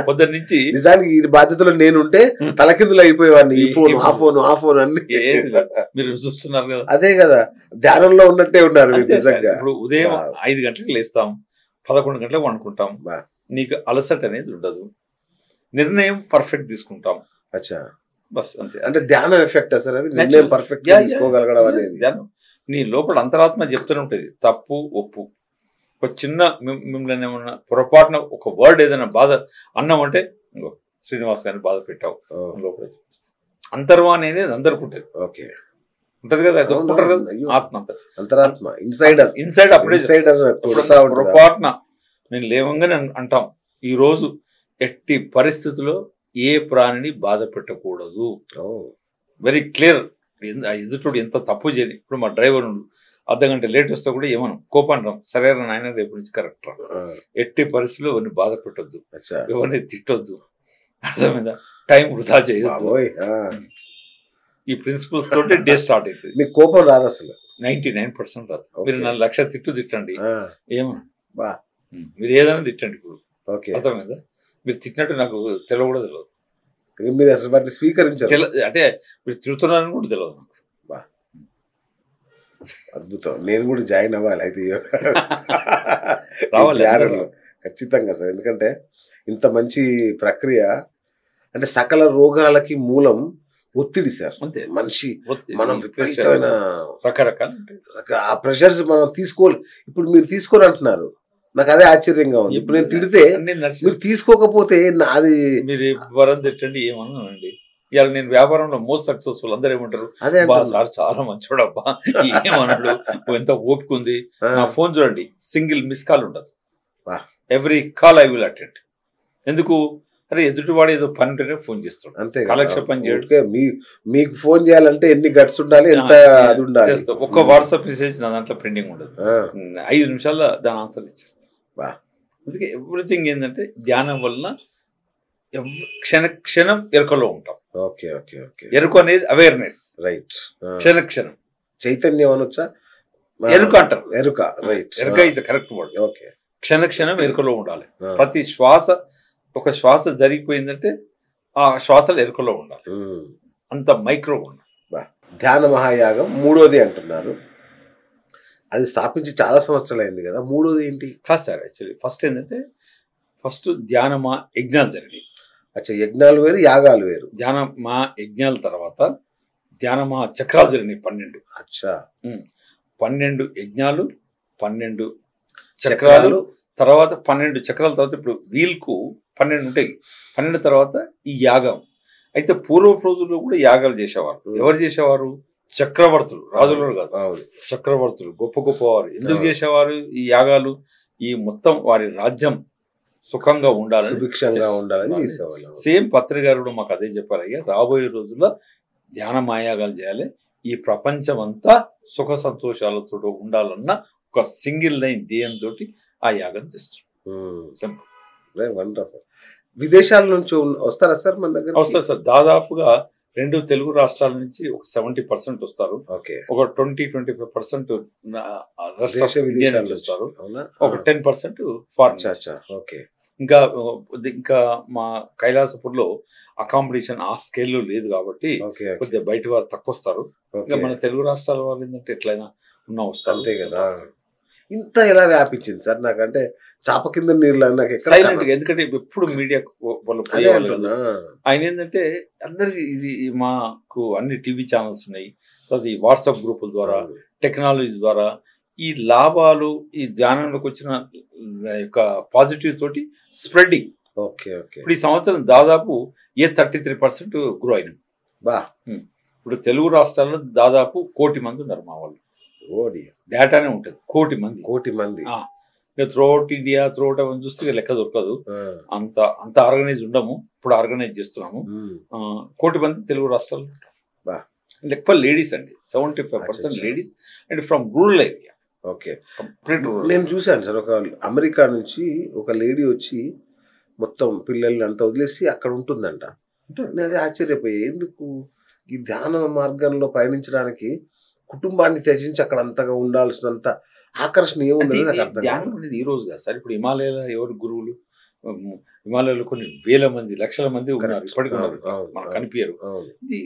పొద్దున్న నుంచి నిజానికి ఈ బాధ్యతలో నేనుంటే తలకిందులు అయిపోయేవాడిని. ఈ ఫోన్ ఆ ఫోన్ ఆ ఫోన్ అన్ని మీరు చూస్తున్నారు కదా. అదే కదా, ధ్యానంలో ఉన్నట్టే ఉన్నారు. ఇప్పుడు ఉదయం 5 గంటలకు లేస్తాం, 11 గంటలకు వండుకుంటాం. నీకు అలసట అనేది ఉండదు, నిర్ణయం పర్ఫెక్ట్ తీసుకుంటాం. అచ్చా, బస్ అంతే. అంటే ధ్యానం ఎఫెక్ట్ అసలు అది, నిర్ణయం పర్ఫెక్ట్ తీసుకోగలగడం అనేది. ధ్యానం నీ లోపల అంతరాత్మ చెప్తూనే ఉంటుంది, తప్పు ఒప్పు. ఒక చిన్న మిమ్మల్ని ఏమన్నా పొరపాటున ఒక వర్డ్ ఏదైనా బాధ అన్నామంటే, శ్రీనివాస్ గారిని బాధ పెట్టావు లోపల అంతర్వాణి అనేది అందరికి ఉంటుంది. ఉంటది కదా, ఆత్మ అంతరాత్మ, ఇన్సైడ్ అప్పుడే పొరపాటున నేను లేవంగానే అంటాం, ఈ రోజు ఎట్టి పరిస్థితుల్లో ఏ ప్రాణిని బాధ పెట్టకూడదు. Very clear. ఎదుటోడు ఎంత తప్పు చేయని. ఇప్పుడు మా డ్రైవర్ అర్ధగంట లేట్ వస్తే కూడా ఏమను కోపంటాం, సరే నాయన రేపు నుంచి కరెక్ట్ రా, ఎట్టి పరిస్థితుల్లో ఎవరిని బాధ పెట్టొద్దు, ఎవరిని తిట్టొద్దు, అర్థమైందా, టైం వృధా చేయొద్దు. ఈ ప్రిన్సిపల్స్ తోటి డే స్టార్ట్ అవుతుంది. మీకు కోపం రాదు అసలు? 99% రాదు. మీరు 4 లక్ష తిట్టండి, ఏమను మీరు ఏదైనా తిట్టండి. ఇప్పుడు అర్థమైందా? మీరు తిట్టినట్టు నాకు తెలియ కూడా తెలియదు. మీరు అసలు వాటిని స్వీకరించారు అంటే మీరు తిరుగుతున్నారని కూడా తెలియదు నాకు. అద్భుతం. నేను కూడా జాయిన్ అవ్వాలి అయితే రావాలి ఖచ్చితంగా సార్. ఎందుకంటే ఇంత మంచి ప్రక్రియ, అంటే సకల రోగాలకి మూలం ఒత్తిడి సార్. మనిషి మనం విపరీతమైన రకరకాల ఆ ప్రెషర్స్ మనం తీసుకోవాలి. ఇప్పుడు మీరు తీసుకోరు అంటున్నారు, నాకు అదే ఆశ్చర్యంగా ఉంది. ఇప్పుడు నేను తిడితే మీరు తీసుకోకపోతే నాది, మీరు వరం తిట్టండి ఏమన్నానండి. ఇవాళ నేను వ్యాపారంలో మోస్ట్ సక్సెస్ఫుల్. అందరు ఏమంటారు, సార్ చాలా మంచోడు అబ్బా, ఏమన్నాడు, ఎంత ఓపిక ఉంది. నా ఫోన్ చూడండి, సింగిల్ మిస్ కాల్ ఉండదు. Every call I will attend. ఎందుకు? అరే ఎదుటివాడు ఏదో పని ఉంటేనే ఫోన్ చేస్తాడు, అంతే కాలక్షేపం చేయడు. మీకు ఫోన్ చేయాలంటే ఎన్ని గట్స్ ఉండాలి, ఎంత అది ఉండాలి. చేస్తా ఒక్క వాట్సాప్ మెసేజ్ నా దాంట్లో పెండింగ్ ఉండదు, 5 నిమిషాల్లో దాని ఆన్సర్ ఇచ్చేస్తా. అందుకే ఎవ్రీథింగ్ ఏంటంటే ధ్యానం వలన క్షణ క్షణం ఎరుకలో ఉంటాం. Okay okay okay. ఎరుక అనేది అవేర్నెస్, రైట్. క్షణ క్షణం చైతన్యం అనొచ్చా? ఎరుక అంటారు. ఎరుక, రైట్. ఎరుక ఇస్ కరెక్ట్ వర్డ్. ఓకే. క్షణ క్షణం ఎరుకలో ఉండాలి. ప్రతి శ్వాస, ఒక శ్వాస జరిగిపోయిందంటే ఆ శ్వాసలు ఎరుకలో ఉండాలి, అంత మైక్రో ఉండాలి. ధ్యాన మహాయాగం 3వది అంటున్నారు, అది స్థాపించి చాలా సంవత్సరాలు అయింది కదా, 3వది ఏంటి? కాదు సార్, యాక్చువల్లీ ఫస్ట్ ఏంటంటే ఫస్ట్ ధ్యానమా యజ్ఞాలు జరిగాయి. అచ్చా, యజ్ఞాలు వేరు, యాగాలు వేరు. ధ్యానమా యజ్ఞాల తర్వాత ధ్యానమా చక్రాలు జరిగినాయి 12. అచ్చా, 12 యజ్ఞాలు, 12 చక్రాలు, తర్వాత 12 చక్రాల తర్వాత ఇప్పుడు వీల్కు 12 ఉంటాయి. 12 తర్వాత ఈ యాగం. అయితే పూర్వపు రోజుల్లో కూడా యాగాలు చేసేవారు. ఎవరు చేసేవారు? చక్రవర్తులు, రాజులు కాదు, చక్రవర్తులు, గొప్ప గొప్పవారు. ఎందుకు చేసేవారు ఈ యాగాలు? ఈ మొత్తం వారి రాజ్యం సుఖంగా ఉండాలని, సుభిక్షంగా ఉండాలని చేసేవాళ్ళు. సేమ్ పత్రికారుడు మాకు అదే చెప్పారు, అయ్యా రాబోయే రోజుల్లో ధ్యాన మాయాగాలు చేయాలి, ఈ ప్రపంచం అంతా సుఖ సంతోషాలతో ఉండాలన్న ఒక సింగిల్ లైన్ ధ్యేయంతో ఆ యాగం చేస్తారు. విదేశాల నుంచి వస్తారా సార్ మన దగ్గర? వస్తారు సార్, దాదాపుగా 2 తెలుగు రాష్ట్రాల నుంచి ఒక 70% వస్తారు. ఒక 20-25% వస్తారు. ఒక 10% ఫారెన్. ఇంకా మా కైలాసపూర్లో అకామిడేషన్ ఆ స్కేల్లో లేదు కాబట్టి కొద్దిగా బయట వారు తక్కువ వస్తారు. ఇంకా మన తెలుగు రాష్ట్రాల వాళ్ళు ఏంటంటే ఎట్లయినా ఉన్నా వస్తారు. అంతే కదా. ఇంత ఎలా వ్యాపించింది సార్? నాకంటే చాప కింద నీళ్ళు నాకు సైలెంట్ గా, ఎందుకంటే ఎప్పుడు మీడియా వాళ్ళు ఆయన ఏంటంటే అందరికి ఇది మాకు అన్ని టీవీ ఛానల్స్ ఉన్నాయి, తర్వాత ఈ వాట్సాప్ గ్రూపుల ద్వారా, టెక్నాలజీ ద్వారా ఈ లాభాలు, ఈ ధ్యానంలోకి వచ్చిన యొక్క పాజిటివ్ తోటి స్ప్రెడ్డింగ్. ఇప్పుడు ఈ సంవత్సరం దాదాపు 33% గ్రో అయినాం. ఇప్పుడు తెలుగు రాష్ట్రాల్లో దాదాపు 1 కోటి మంది ఉన్నారు మా వాళ్ళు. డేటానే ఉంటుంది, 1 కోటి మంది. త్రూఅవుట్ ఇండియా, త్రూఅవుట్ అవన్నీ చూస్తే లెక్క దొరకదు. అంత ఆర్గనైజ్ ఉండము, ఇప్పుడు ఆర్గనైజ్ చేస్తున్నాము. 1 కోటి మంది తెలుగు రాష్ట్రాల్లో ఉంటారు. ఎక్కువ లేడీస్ అండి, 75% ladies and from rural area. నేను చూశాను సార్, ఒక అమెరికా నుంచి ఒక లేడీ వచ్చి మొత్తం పిల్లల్ని అంతా వదిలేసి అక్కడ ఉంటుందంట. నేను అది ఆశ్చర్యపోయా, ఎందుకు ఈ ధ్యాన మార్గంలో పయనించడానికి కుటుంబాన్ని త్యజించి అక్కడ అంతగా ఉండాల్సినంత ఆకర్షణ ఏముంది? ధ్యానం అనేది ఈ రోజు కాదు సార్. ఇప్పుడు హిమాలయాలో ఎవరు గురువులు? హిమాలయాలో కొన్ని వేల మంది, లక్షల మంది ఉన్నారు, ఇప్పటికీ మనకు కనిపించరు. ఇది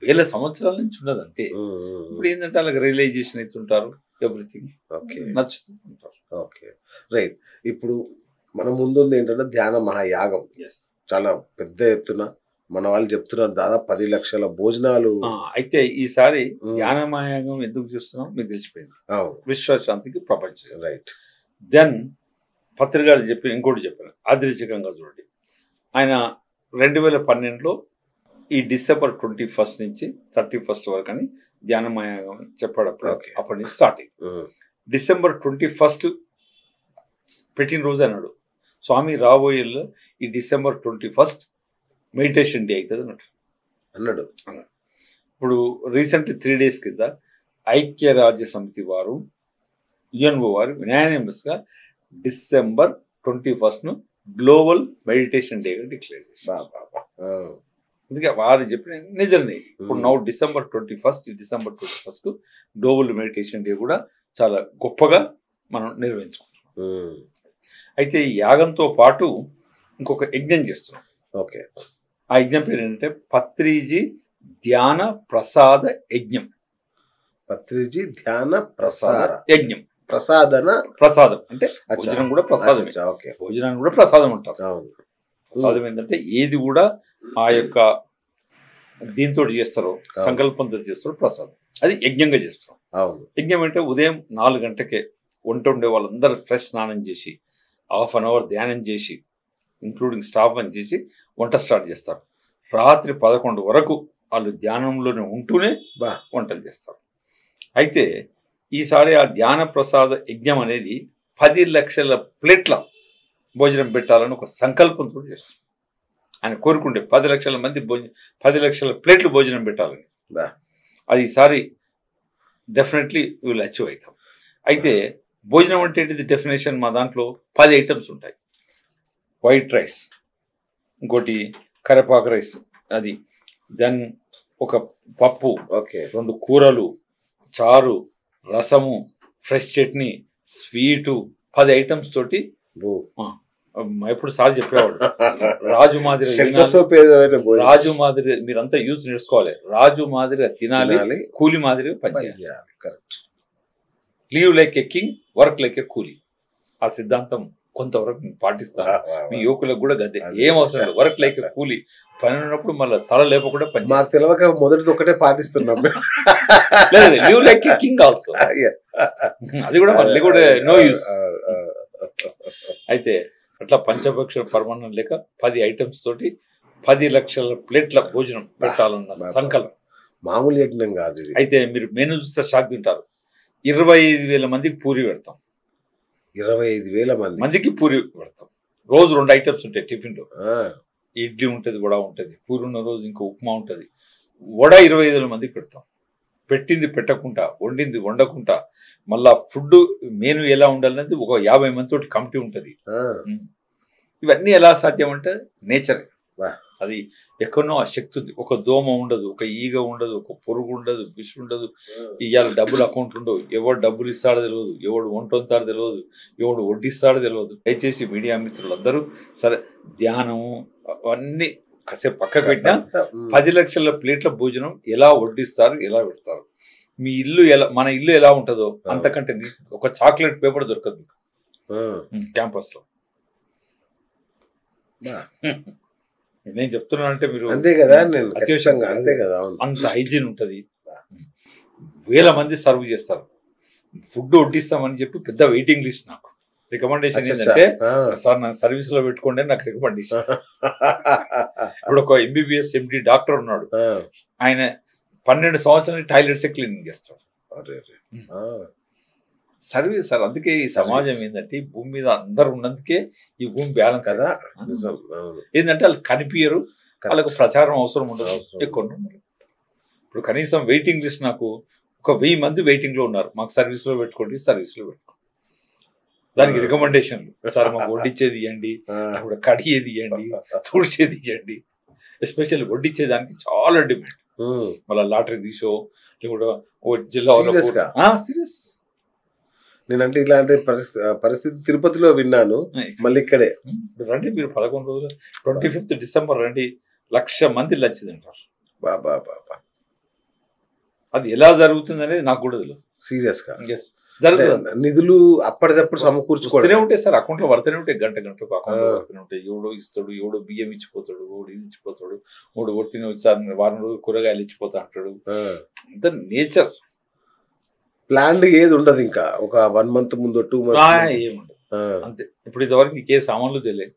వేల సంవత్సరాల నుంచి ఉన్నది అంతే. ఇప్పుడు ఏంటంటే అలాగే రియలైజేషన్ అవుతుంటారు, ఎవ్రీథింగ్ నచ్చుతుంటారు. రైట్. ఇప్పుడు మన ముందు ఏంటంటే ధ్యాన మహాయాగం, చాలా పెద్ద ఎత్తున మన వాళ్ళు చెప్తున్నారు, దాదాపు 10 లక్షల భోజనాలు. అయితే ఈసారి ధ్యాన మహాయాగం ఎందుకు చూస్తున్నాం మీకు తెలిసిపోయింది, విశ్వశాంతికి ప్రపంచం. రైట్. దెన్ పత్రికారు చెప్పి ఇంకోటి చెప్పాను, ఆదర్శకంగా చూడండి. ఆయన 2012లో ఈ December 21 నుంచి 31 వరకు అని ధ్యానమయం చెప్పాడప్పుడు, అప్పటి నుంచి స్టార్టింగ్. December 21 పెట్టిన రోజు అన్నాడు స్వామి, రాబోయేలో ఈ December 21 మెడిటేషన్ డే అవుతుంది అన్నాడు. ఇప్పుడు రీసెంట్ 3 days కింద ఐక్యరాజ్య సమితి వారు, యుఎన్ఓ వారు యునానిమస్గా December 21 గ్లోబల్ మెడిటేషన్ డేగా డిక్లేర్ చేశారు. అందుకే వారు చెప్పిన నిజమే. ఇప్పుడు now December 21 global meditation day కూడా చాలా గొప్పగా మనం నిర్వహించుకుంటున్నాం. అయితే ఈ యాగంతో పాటు ఇంకొక యజ్ఞం చేస్తున్నాం. ఆ యజ్ఞం పేరు ఏంటంటే పత్రిజీ ధ్యాన ప్రసాద యజ్ఞం. పత్రిజీ ధ్యాన ప్రసాద యజ్ఞం. ప్రసాదం అంటే భోజనం కూడా ప్రసాదం. భోజనాన్ని కూడా ప్రసాదం అంటారు. ప్రసాదం ఏంటంటే ఏది కూడా ఆ యొక్క దీంతో చేస్తారో, సంకల్పంతో చేస్తారో ప్రసాదం, అది యజ్ఞంగా చేస్తాం. యజ్ఞం అంటే ఉదయం 4 గంటలకే వంట ఉండే వాళ్ళందరూ ఫ్రెష్ స్నానం చేసి ½ an hour ధ్యానం చేసి, ఇంక్లూడింగ్ స్టాఫ్ అని చేసి వంట స్టార్ట్ చేస్తారు. రాత్రి 11 వరకు వాళ్ళు ధ్యానంలోనే ఉంటూనే వంటలు చేస్తారు. అయితే ఈసారి ఆ ధ్యాన ప్రసాద యజ్ఞం అనేది 10 లక్షల ప్లేట్ల భోజనం పెట్టాలని ఒక సంకల్పంతో చేస్తాం. ఆయన కోరుకుంటే 10 లక్షల మంది 10 లక్షల ప్లేట్లు భోజనం పెట్టాలని. బా. అది ఈసారి డెఫినెట్లీ వీళ్ళు అచీవ్ అవుతాం. అయితే భోజనం అంటే ఏంటిది డెఫినేషన్ మా దాంట్లో 10 ఐటమ్స్ ఉంటాయి. వైట్ రైస్, ఇంకోటి కరేపాకు రైస్, అది దెన్ ఒక పప్పు, ఓకే, 2 కూరలు, చారు, రసము, ఫ్రెష్ చట్నీ, స్వీటు, 10 ఐటమ్స్ తోటి. ఎప్పుడు సార్ చెప్పేవాడు రాజు మాదిరి రాజు మాదిరి మీరంతా యూత్ నేర్చుకోవాలి. రాజు మాదిరిగా తినాలి, కూలి మాదిరిగా పనిచేయాలి. Leave like a king, work like a కూలీ. ఆ సిద్ధాంతం కొంతవరకు నేను పాటిస్తాను. మీ యువకులకు కూడా గదే, ఏం అవసరం లేదు. వర్క్ లైక్ ఎ కూలీ, పని ఉన్నప్పుడు మళ్ళీ తల లేపకుండా పని. మాకు తెలియక మొదటిది ఒకటే పాటిస్తున్నాం. లేదు, leave like a king also, అది కూడా మళ్ళీ కూడా నో యూస్. అయితే అట్లా పంచభక్ష పరమాన్నం లేక 10 ఐటమ్స్ తోటి 10 లక్షల ప్లేట్ల భోజనం పెట్టాలన్న సంకల్పం. మామూలు యజ్ఞం కాదు ఇది. అయితే మీరు మెనూ చూస్తే షాక్ తింటారు. 25,000 మందికి పూరి పెడతాం. 25,000 మందికి పూరి పెడతాం. రోజు 2 ఐటమ్స్ ఉంటాయి టిఫిన్లో. ఇడ్లీ ఉంటుంది, వడ ఉంటుంది. పూరి ఉన్న రోజు ఇంకో ఉప్మా ఉంటుంది. వడ 25,000 మందికి పెడతాం. పెట్టింది పెట్టకుండా, వండింది వండకుండా, మళ్ళా ఫుడ్ మెనూ ఎలా ఉండాలనేది ఒక 50 మందితోటి కమిటీ ఉంటుంది. ఇవన్నీ ఎలా సాధ్యం అంటే నేచర్, అది ఎక్కడనో ఆ శక్తి ఉంది. ఒక దోమ ఉండదు, ఒక ఈగ ఉండదు, ఒక పురుగు ఉండదు, విష్ ఉండదు. ఇవాళ డబ్బులు అకౌంట్లు ఉండవు. ఎవడు డబ్బులు ఇస్తాడో తెలియదు, ఎవడు వంటొంతాడో తెలియదు, ఎవడు వడ్డిస్తాడో తెలియదు. దయచేసి మీడియా మిత్రులందరూ సరే ధ్యానము అవన్నీ కాసేపు పక్కకు పెట్టినా 10 లక్షల ప్లేట్ల భోజనం ఎలా వడ్డిస్తారు, ఎలా పెడతారు. మీ ఇల్లు ఎలా, మన ఇల్లు ఎలా ఉంటుందో అంతకంటే ఒక చాక్లెట్ పేపర్ దొరకదు మీకు క్యాంపస్ లో. నేను చెప్తున్నాను అంటే మీరు అంతే కదా, అంతే కదా, అంత హైజీన్ ఉంటుంది. 1000 మంది సర్వ్ చేస్తారు. ఫుడ్ వడ్డిస్తామని చెప్పి పెద్ద వెయిటింగ్ లిస్ట్. నాకు రికమెండేషన్ ఏంటంటే, సార్ నాకు సర్వీస్ లో పెట్టుకోండి నాకు రికమెండేషన్. ఇప్పుడు ఒక ఎంబీబీఎస్ ఎండి డాక్టర్ ఉన్నాడు, ఆయన 12 సంవత్సరాలు టాయిలెట్స్ క్లీనింగ్ చేస్తాడు. Service sir. అందుకే ఈ సమాజం ఏంటంటే ఈ భూమి మీద అందరు ఉన్నందుకే ఈ భూమి బ్యాలెన్స్ కదా. ఏంటంటే వాళ్ళు కనిపించరు, వాళ్ళకు ప్రచారం అవసరం ఉండదు, ఎక్కువ ఉండదు. ఇప్పుడు కనీసం వెయిటింగ్ లిస్ట్ నాకు ఒక 1000 మంది వెయిటింగ్ లో ఉన్నారు. మాకు సర్వీస్ లో పెట్టుకోండి, సర్వీస్ లో పెట్టుకోండి. దానికి రికమెండేషన్లు, సార్ మాకు వడ్డిచ్చేది ఇవ్వండి, కూడా కడిగేది ఇవ్వండి, తుడిచేది ఇవ్వండి. ఎస్పెషల్లీ వడ్డిచ్చేదానికి చాలా డిమాండ్. మళ్ళీ లాటరీ తీసో లేకుండా జిల్లా సీరియస్. నేనంటే ఇలాంటి పరిస్థితి తిరుపతిలో విన్నాను, మళ్ళీ ఇక్కడే. రండి మీరు 11 రోజులు 25th డిసెంబర్ రండి, 1,00,000 మంది లచ్చింది అంటారు. బాబా బాబా, అది ఎలా జరుగుతుంది అనేది నాకు కూడా తెలియదు. సీరియస్ గా జరుగుతుంది. నిధులు అప్పటిదప్పుడు సమకూర్చుకుంటూనే ఉంటాయి సార్, అకౌంట్ లో పడుతూనే ఉంటాయి, గంట గంటకు అకౌంట్ లో పడుతూనే ఉంటాయి. ఎవడో ఇస్తాడు, ఎవడో బియ్యం ఇచ్చిపోతాడు, ఎవడు ఇది ఇచ్చిపోతాడు, ఎవడు ఒట్టిన వచ్చి వారం రోజులు కూరగాయలు ఇచ్చిపోతా అంటాడు. అంత నేచర్. ప్లాన్ ఏది ఉండదు. ఇంకా ఒక 1 month ముందు 2 months ఏముండదు అంతే. ఇప్పుడు ఇంతవరకు నీకే సామాన్లు తెలియదు.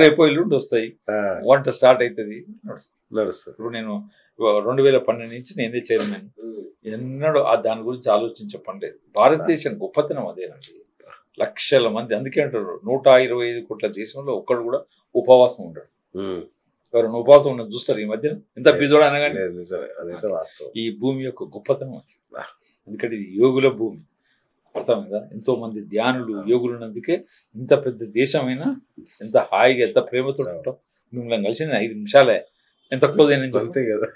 రేపు ఎల్లుండి వస్తాయి, వంట స్టార్ట్ అవుతుంది, నడుస్తుంది. ఇప్పుడు నేను 2012 నుంచి నేనే చైర్మన్. ఎన్నడూ దాని గురించి ఆలోచించే పని లేదు. భారతదేశం గొప్పతనం అదేనండి. 1,00,000 మంది. అందుకే అంటారు 125 కోట్ల దేశంలో ఒక్కడు కూడా ఉపవాసం ఉండడు. ఎవరైనా ఉపవాసం ఉన్నది చూస్తారు ఈ మధ్యన, ఎంత బిజోడు అనగానే. ఈ భూమి యొక్క గొప్పతనం వచ్చింది. ఎందుకంటే ఇది యోగుల భూమి, అర్థమైందా? ఎంతో మంది ధ్యానులు యోగులు ఉన్నందుకే ఇంత పెద్ద దేశమైనా ఎంత హాయిగా ఎంత ప్రేమతో ఉంటాం. మిమ్మల్ని కలిసి 5 నిమిషాలే ఎంత క్లోజ్ అయినా అంతే కదా.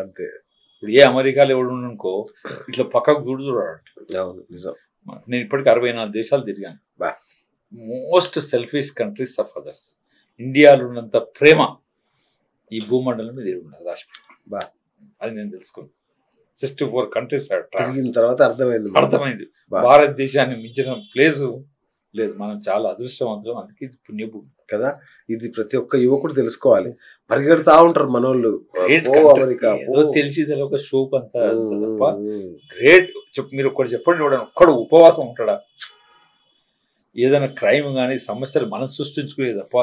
అంతే. ఇప్పుడు ఏ అమెరికాలో ఎవడు అనుకో ఇట్లా పక్కకు చూడాడు. నేను ఇప్పటికీ 64 దేశాలు తిరిగాను. Most selfish countries of others. ఇండియాలో ఉన్నంత ప్రేమ ఈ భూమండలం మీద ఉండదు రాష్ట్రం. అది నేను తెలుసుకున్నాను. 64 కంట్రీస్ తర్వాత అర్థమైంది. భారతదేశాన్ని మించిన ప్లేసు లేదు. మనం చాలా అదృష్టవంతులం. అందుకే ఇది పుణ్యభూమి కదా. ఇది ప్రతి ఒక్క యువకుడు తెలుసుకోవాలి. పరిగెడతా ఉంటారు మనోళ్ళు. తెలిసి ఒక షోప్ అంతా తప్ప గ్రేట్. మీరు ఒక్కడు చెప్పండి, ఒక్కడు ఉపవాసం ఉంటాడా? ఏదైనా క్రైమ్ కానీ సమస్యలు మనం సృష్టించుకునే తప్ప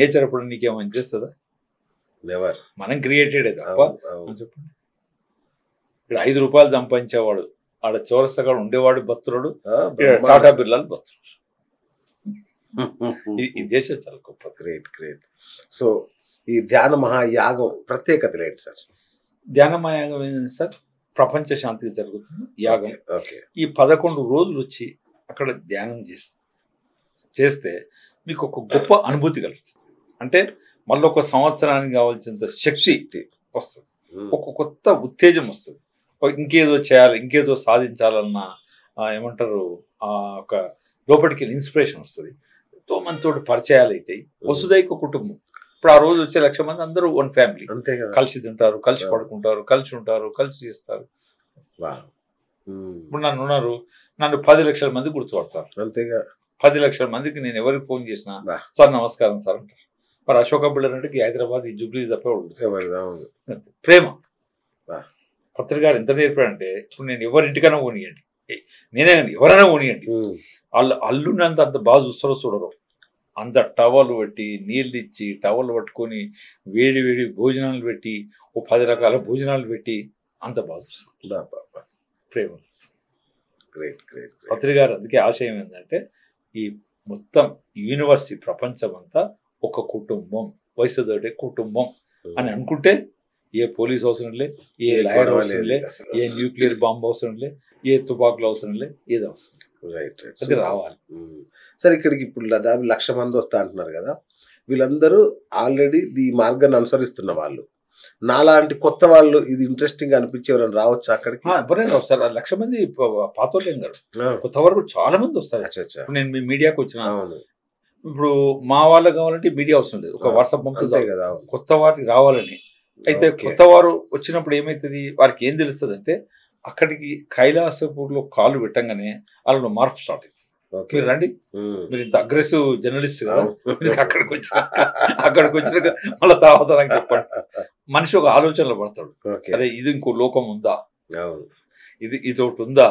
నేచర్ అప్పుడు నీకేమని చేస్తుందా? మనం క్రియేటెడే తప్ప. చెప్పండి, ఇక్కడ 5 రూపాయలు సంపాదించేవాడు ఆడ చౌరస్తగా ఉండేవాడు బతురాడు, టాటా బిర్లాలు బతురాడు. ఈ దేశం చాలా గొప్పది. Great great. సో ఈ ధ్యాన మహాయాగం ప్రత్యేకతలు ఏంటి సార్? ధ్యాన మహాయాగం ఏంటంటే సార్, ప్రపంచ శాంతికి జరుగుతుంది యాగం. ఓకే. ఈ 11 రోజులు వచ్చి అక్కడ ధ్యానం చేస్తే మీకు ఒక గొప్ప అనుభూతి కలుగుతుంది. అంటే మళ్ళీ ఒక సంవత్సరానికి కావాల్సినంత శక్తి వస్తుంది, ఒక కొత్త ఉత్తేజం వస్తుంది, ఇంకేదో చేయాలి, ఇంకేదో సాధించాలన్న ఏమంటారు ఒక లోపలికి ఇన్స్పిరేషన్ వస్తుంది. ఎంతో మందితో పరిచయాలు అవుతాయి. వసుదైక కుటుంబం. ఇప్పుడు ఆ రోజు వచ్చే 1,00,000 మంది అందరూ వన్ ఫ్యామిలీ, కలిసి తింటారు, కలిసి పడుకుంటారు, కలిసి ఉంటారు, కలిసి చేస్తారు. ఇప్పుడు నన్ను 10 లక్షల మంది గుర్తుపడతారు. అంతేగా 10 లక్షల మందికి నేను ఎవరికి ఫోన్ చేసినా సార్ నమస్కారం సార్ అంటారు. మరి అశోక బిల్డర్ అంటే హైదరాబాద్ ఈ జూబ్లీ తప్ప ప్రేమ. పత్రిక గారు ఎంత నేర్పాడంటే, ఇప్పుడు నేను ఎవరింటికైనా పోనీయండి, నేనే ఎవరైనా పోనీయండి, వాళ్ళు అల్లునంత అంత బాగా చూస్తారో చూడరు. అంత టవల్ పెట్టి నీళ్ళు ఇచ్చి టవల్ పట్టుకొని వేడి వేడి భోజనాలు పెట్టి 10 రకాల భోజనాలు పెట్టి అంత బాగా చూస్తారు. ప్రేమ. పత్రిక గారు అందుకే ఆశయం ఏంటంటే, ఈ మొత్తం యూనివర్స్ ప్రపంచం అంతా ఒక కుటుంబం, వయసుతోటే కుటుంబం అని అనుకుంటే ఏ పోలీస్ అవసరం లే, ఏ లాయర్ అవసరం లే, ఏ న్యూక్లియర్ బాంబు అవసరం లే, ఏ తుపాకులు అవసరం లే, ఏది అవసరం. అది రావాలి సార్. ఇక్కడికి ఇప్పుడు దాదాపు 1,00,000 మంది వస్తా అంటున్నారు కదా, వీళ్ళందరూ ఆల్రెడీ ఈ మార్గాన్ని అనుసరిస్తున్న వాళ్ళు. నాలాంటి కొత్త వాళ్ళు ఇది ఇంట్రెస్టింగ్ అనిపించి ఎవరైనా రావచ్చు అక్కడికి? ఎవరైనా వస్తారు. 1,00,000 మంది పాతోళ్ళేం కాదు, కొత్త వరకు చాలా మంది వస్తారు. ఇప్పుడు నేను మీ మీడియాకి వచ్చిన, ఇప్పుడు మా వాళ్ళకి కావాలంటే మీడియా అవసరం లేదు, ఒక వాట్సాప్ పంపుతుంది కదా కొత్త వారికి రావాలని. అయితే కొత్త వారు వచ్చినప్పుడు ఏమవుతుంది, వారికి ఏం తెలుస్తుంది అంటే, అక్కడికి కైలాసపూర్లో కాలు పెట్టంగానే వాళ్ళలో మార్పు స్టార్ట్ అవుతుంది. మీరు రండి, మీరు ఇంత అగ్రెసివ్ జర్నలిస్ట్ కదా, మీరు అక్కడికి వచ్చినాక మళ్ళీ తర్వాత నాకు చెప్పండి. మనిషి ఒక ఆలోచనలో పడతాడు, అదే ఇది ఇంకో లోకం ఉందా, ఇది ఒకటి ఉందా,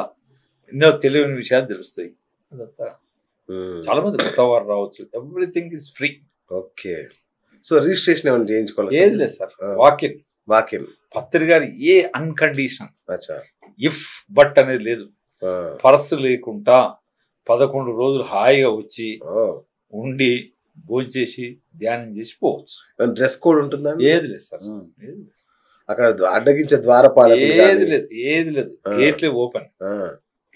ఎన్నో తెలియని విషయాలు తెలుస్తాయి. అదంతా చాలా మంది కొత్త వారు రావచ్చు. Everything is free. Okay. So registration ఏమైనా చేయించుకోవాలి? ఏది లేదు సార్, వాకిన్. పత్రిక గారు ఏ అన్కండిషన్ ఇఫ్ బట్ అనేది లేదు. పర్సు లేకుండా 11 రోజులు హాయిగా వచ్చి ఉండి భోంచేసి ధ్యానం చేసి పోవచ్చు. డ్రెస్ కోడ్ ఉంటుందా? ఏది లేదు సార్, అక్కడ అడ్డగించే ద్వారపాలకులు ఏది లేదు. గేట్లే ఓపెన్,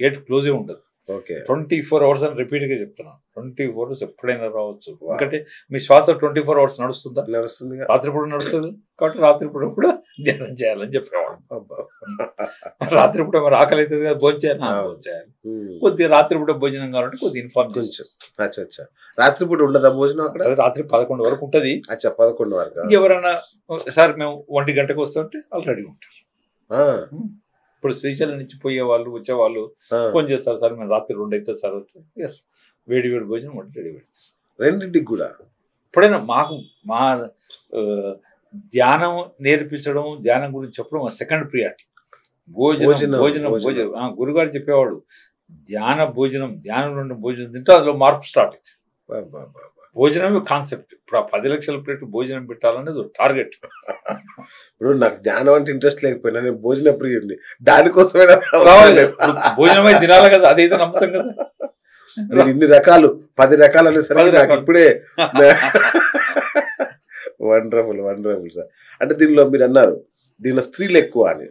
గేట్ క్లోజ్ ఉండదు. 24 అవర్స్ అని రిపీట్ గా చెప్తున్నాను. 24 అవర్స్ ఎప్పుడైనా రావచ్చు. ఎందుకంటే మీ శ్వాస 24 అవర్స్ నడుస్తుంది, రాత్రిపూట నడుస్తుంది. కాబట్టి రాత్రిపూట కూడా ధ్యానం చేయాలని చెప్పేవాడు. రాత్రిపూట మరి ఆకలి అవుతుంది కదా, భోజనం చేయాలి. కొద్దిగా రాత్రిపూట భోజనం కావాలంటే కొద్దిగా ఇన్ఫార్మ్ చేసి. రాత్రిపూట ఉండదా భోజనం అక్కడ? రాత్రి 11 వరకు ఉంటుంది. 11 వరకు. ఎవరైనా సార్ మేము 1 గంటకు వస్తుంటే వాళ్ళు రెడీ ఉంటారు. ఇప్పుడు శ్రీశైలం నుంచి పోయే వాళ్ళు వచ్చేవాళ్ళు ఫోన్ చేస్తారు, సార్ మేము రాత్రి 2 అవుతుంది సార్. ఎస్, వేడి వేడి భోజనం వంటి రెడీ పెడతారు. 2ంటికి కూడా. ఎప్పుడైనా మా ధ్యానం నేర్పించడం, ధ్యానం గురించి చెప్పడం మా సెకండ్ ప్రియారిటీ. భోజనం గురుగారు చెప్పేవాడు, ధ్యానం నుండి భోజనం తింటే అందులో మార్పు స్టార్ట్ అవుతుంది. భోజనమే కాన్సెప్ట్. ఇప్పుడు 10 లక్షల ప్లేట్ భోజనం పెట్టాలనేది టార్గెట్. ఇప్పుడు నాకు ధ్యానం అంటే ఇంట్రెస్ట్ లేకపోయినా నేను భోజన ప్రియుడిని, దానికోసమే భోజనమే తినాలి కదా, అదైతే నమ్ముతాం కదా. మీరు ఇన్ని రకాలు 10 రకాలు అనే సరే నాకు ఇప్పుడే వండర్ఫుల్ సార్. అంటే దీనిలో మీరు అన్నారు దీనిలో స్త్రీలు ఎక్కువ అని,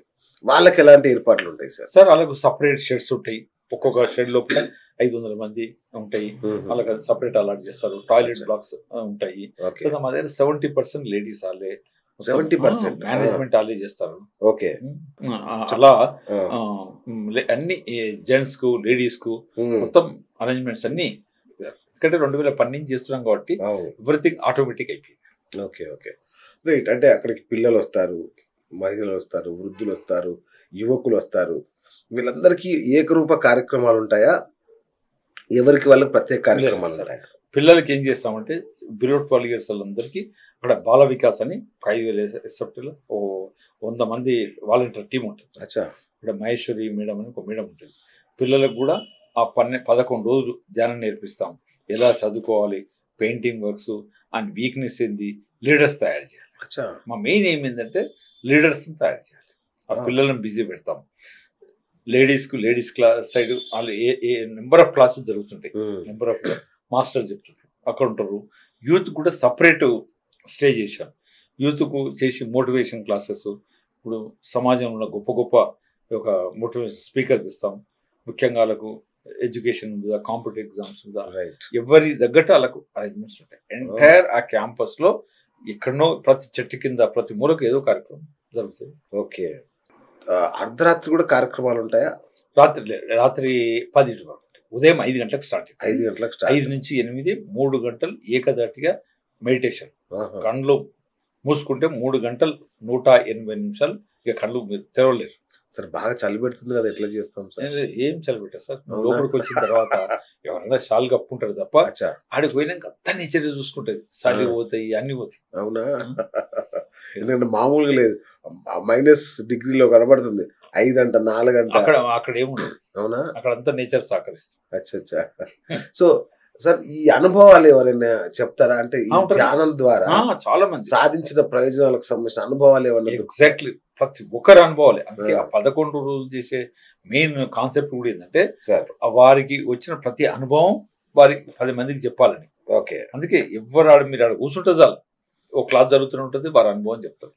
వాళ్ళకి ఎలాంటి ఏర్పాట్లు ఉంటాయి సార్? సార్ వాళ్ళకు సపరేట్ షెడ్స్ ఉంటాయి. ఒక్కొక్క షెడ్ లోపల 500 మంది ఉంటాయి. వాళ్ళకి సపరేట్ అలాట్ చేస్తారు. టాయిలెట్ బ్లాక్స్ ఉంటాయి. మా దగ్గర 70% లేడీస్ వాళ్ళే, 70% మేనేజ్మెంట్ వాళ్ళే చేస్తారు. ఓకే. అలా అన్ని జెంట్స్ కు లేడీస్ కు మొత్తం అరేంజ్మెంట్స్ అన్ని. ఎందుకంటే 2010 నుంచి చేస్తున్నాం కాబట్టి ఎవ్రీథింగ్ ఆటోమేటిక్ అయిపోయింది. Okay right. అంటే అక్కడికి పిల్లలు వస్తారు, మహిళలు వస్తారు, వృద్ధులు వస్తారు, యువకులు వస్తారు. వీళ్ళందరికీ ఏకరూప కార్యక్రమాలు ఉంటాయా? ఎవరికి వాళ్ళకి ప్రత్యేక కార్యక్రమాలు ఉంటాయా? పిల్లలకి ఏం చేస్తామంటే బిలో 12 years వాళ్ళందరికీ అక్కడ బాల వికాస్ అని 5,000 SFTలో 100 మంది వాలంటీర్ టీం ఉంటుంది. ఇక్కడ మహేశ్వరి మేడం అని ఒక మేడం ఉంటుంది. పిల్లలకు కూడా ఆ 11 రోజులు ధ్యానం నేర్పిస్తాం. ఎలా చదువుకోవాలి, పెయింటింగ్ వర్క్స్ అండ్ వీక్నెస్ ఏంది, లీడర్స్ తయారు చేయాలి. మా మెయిన్ ఏం ఏంటంటే లీడర్స్ని తయారు చేయాలి. ఆ పిల్లలను బిజీ పెడతాం. లేడీస్ క్లాస్ సైడ్ వాళ్ళు ఏ నెంబర్ ఆఫ్ క్లాసెస్ జరుగుతుంటాయి. నెంబర్ ఆఫ్ మాస్టర్స్ చెప్తుంటారు. అక్కడ ఉంటారు. యూత్ కూడా సపరేట్ స్టే చేశాం. యూత్కు చేసి మోటివేషన్ క్లాసెస్, ఇప్పుడు సమాజంలో గొప్ప గొప్ప ఒక మోటివేషన్ స్పీకర్ ఇస్తాం. ముఖ్యంగా వాళ్ళకు ఎడ్యుకేషన్ ఉందా, కాంపిటేటివ్ ఎగ్జామ్స్ ఉందా, ఎవరి తగ్గట్టు వాళ్ళకు అరేంజ్మెంట్స్ ఉంటాయి. ఎంటైర్ ఆ క్యాంపస్ లో ఎక్కడనో ప్రతి చెట్టు కింద ప్రతి మూలకు ఏదో కార్యక్రమం జరుగుతుంది. ఓకే. అర్ధరాత్రి కూడా కార్యక్రమాలు ఉంటాయా? రాత్రి 10 వరకు, ఉదయం 5 గంటలకు స్టార్ట్. 5 గంటలకు 5 నుంచి 8 3 గంటలు ఏకదాటిగా మెడిటేషన్. కళ్ళు మూసుకుంటే 3 గంటలు 180 నిమిషాలు ఇక కళ్ళు మీరు తెరవలేరు. సార్ బాగా చలి పెడుతుంది కదా, ఎట్లా చేస్తాం సార్? ఏం చలి పెట్టా సార్, లోపలికి వచ్చిన తర్వాత ఎవరైనా షాల్ కప్పుకుంటారు తప్ప ఆడికి పోయినాక అంతా నేచర్ చూసుకుంటది. చలి పోతాయి, అన్ని పోతాయి. అవునా? ఎందుకంటే మామూలుగా లేదు, -డిగ్రీలో కనబడుతుంది. 5 అంట, 4 అంట. అక్కడ ఏముండదు. అవునా? అక్కడ అంతా నేచర్ సహకరిస్తుంది. అచ్చా. సో సార్, ఈ అనుభవాలు ఎవరైనా చెప్తారా? అంటే ఈ ధ్యానం ద్వారా చాలా మంది సాధించిన ప్రయోజనాలకు సంబంధించిన అనుభవాలు ఏమన్నా? ఎగ్జాక్ట్లీ, ప్రతి ఒక్కరు అనుభవాలే. అందుకే ఆ 11 రోజులు చేసే మెయిన్ కాన్సెప్ట్ కూడా ఏంటంటే వారికి వచ్చిన ప్రతి అనుభవం వారికి 10 మందికి చెప్పాలని. ఓకే. అందుకే ఎవరు మీరు ఆడ కూర్చుంటే చాలు, ఒక క్లాస్ జరుగుతూనే ఉంటుంది, వారి అనుభవం చెప్తారు.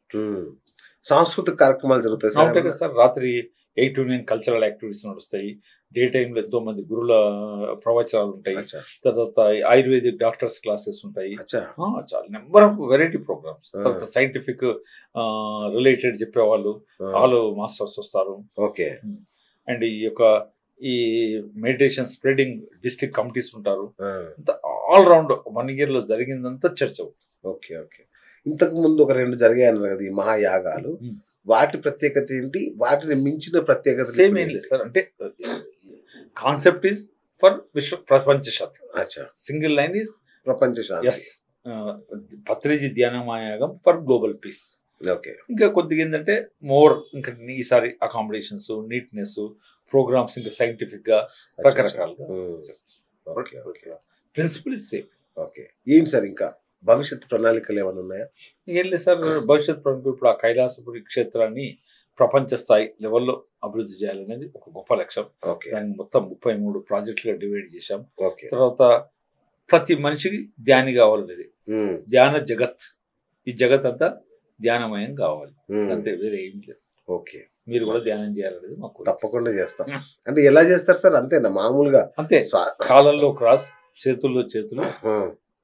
సాంస్కృతిక కార్యక్రమాలు జరుగుతాయి సార్. రాత్రి 8 to 9 కల్చరల్ యాక్టివిటీస్ నడుస్తాయి. డే టైంలో ఎంతో మంది గురువుల ప్రవచనాలు ఉంటాయి. తర్వాత ఆయుర్వేదిక్ డాక్టర్స్ క్లాసెస్ ఉంటాయి. చాలా నెంబర్ ఆఫ్ వెరైటీ ప్రోగ్రామ్స్. తర్వాత సైంటిఫిక్ రిలేటెడ్ చెప్పేవాళ్ళు వాళ్ళు మాస్టర్స్ వస్తారు. ఓకే. అండ్ ఈ మెడిటేషన్ స్ప్రెడింగ్ డిస్ట్రిక్ట్ కమిటీస్ ఉంటారు. ఆల్ రౌండ్ 1 year లో జరిగిందంతా చర్చ. ఓకే. ఇంతకు ముందు ఒక 2 జరిగాయి అన్నారు కదా, ఈ మహాయాగాలు. వాటి ప్రత్యేకత ఏంటి? వాటిని మించిన ప్రత్యేకత సేమ్ ఏం లేదు సార్. అంటే కాన్సెప్ట్ ఈస్ ఫర్ ప్రపంచ శాంతి. సింగిల్ లైన్ ఈస్ ప్రపంచ శాంతి. పత్రిజీ ధ్యానమాయాగం ఫర్ గ్లోబల్ పీస్. ఓకే. ఇంకా కొద్దిగా ఏంటంటే మోర్ ఇంకా ఈసారి అకామిడేషన్స్, నీట్నెస్ ప్రోగ్రామ్స్, ఇంకా సైంటిఫిక్ గా రకరకాలుగా ప్రిన్సిపల్ ఇస్ సేమ్. ఓకే. ఏంటి సార్ ఇంకా భవిష్యత్ ప్రణాళికలు ఏమైనా ఉన్నాయా? ఏం లేదు సార్. భవిష్యత్ ప్రణాళిక ఇప్పుడు ఆ కైలాసపురి క్షేత్రాన్ని ప్రపంచ స్థాయి లెవెల్లో అభివృద్ధి చేయాలనేది ఒక గొప్ప లక్ష్యం. దాన్ని మొత్తం 33 ప్రాజెక్టులుగా డివైడ్ చేశాం. తర్వాత ప్రతి మనిషికి ధ్యాని కావాలనేది ధ్యాన జగత్. ఈ జగత్ అంతా ధ్యానమయం కావాలి, అంతే, వేరే ఏం లేదు. ఓకే. మీరు కూడా ధ్యానం చేయాలనేది మాకు. తప్పకుండా చేస్తాం. అంటే ఎలా చేస్తారు సార్? అంతేనా? మామూలుగా అంతే. కాళ్ళల్లో క్రాస్, చేతుల్లో చేతులు.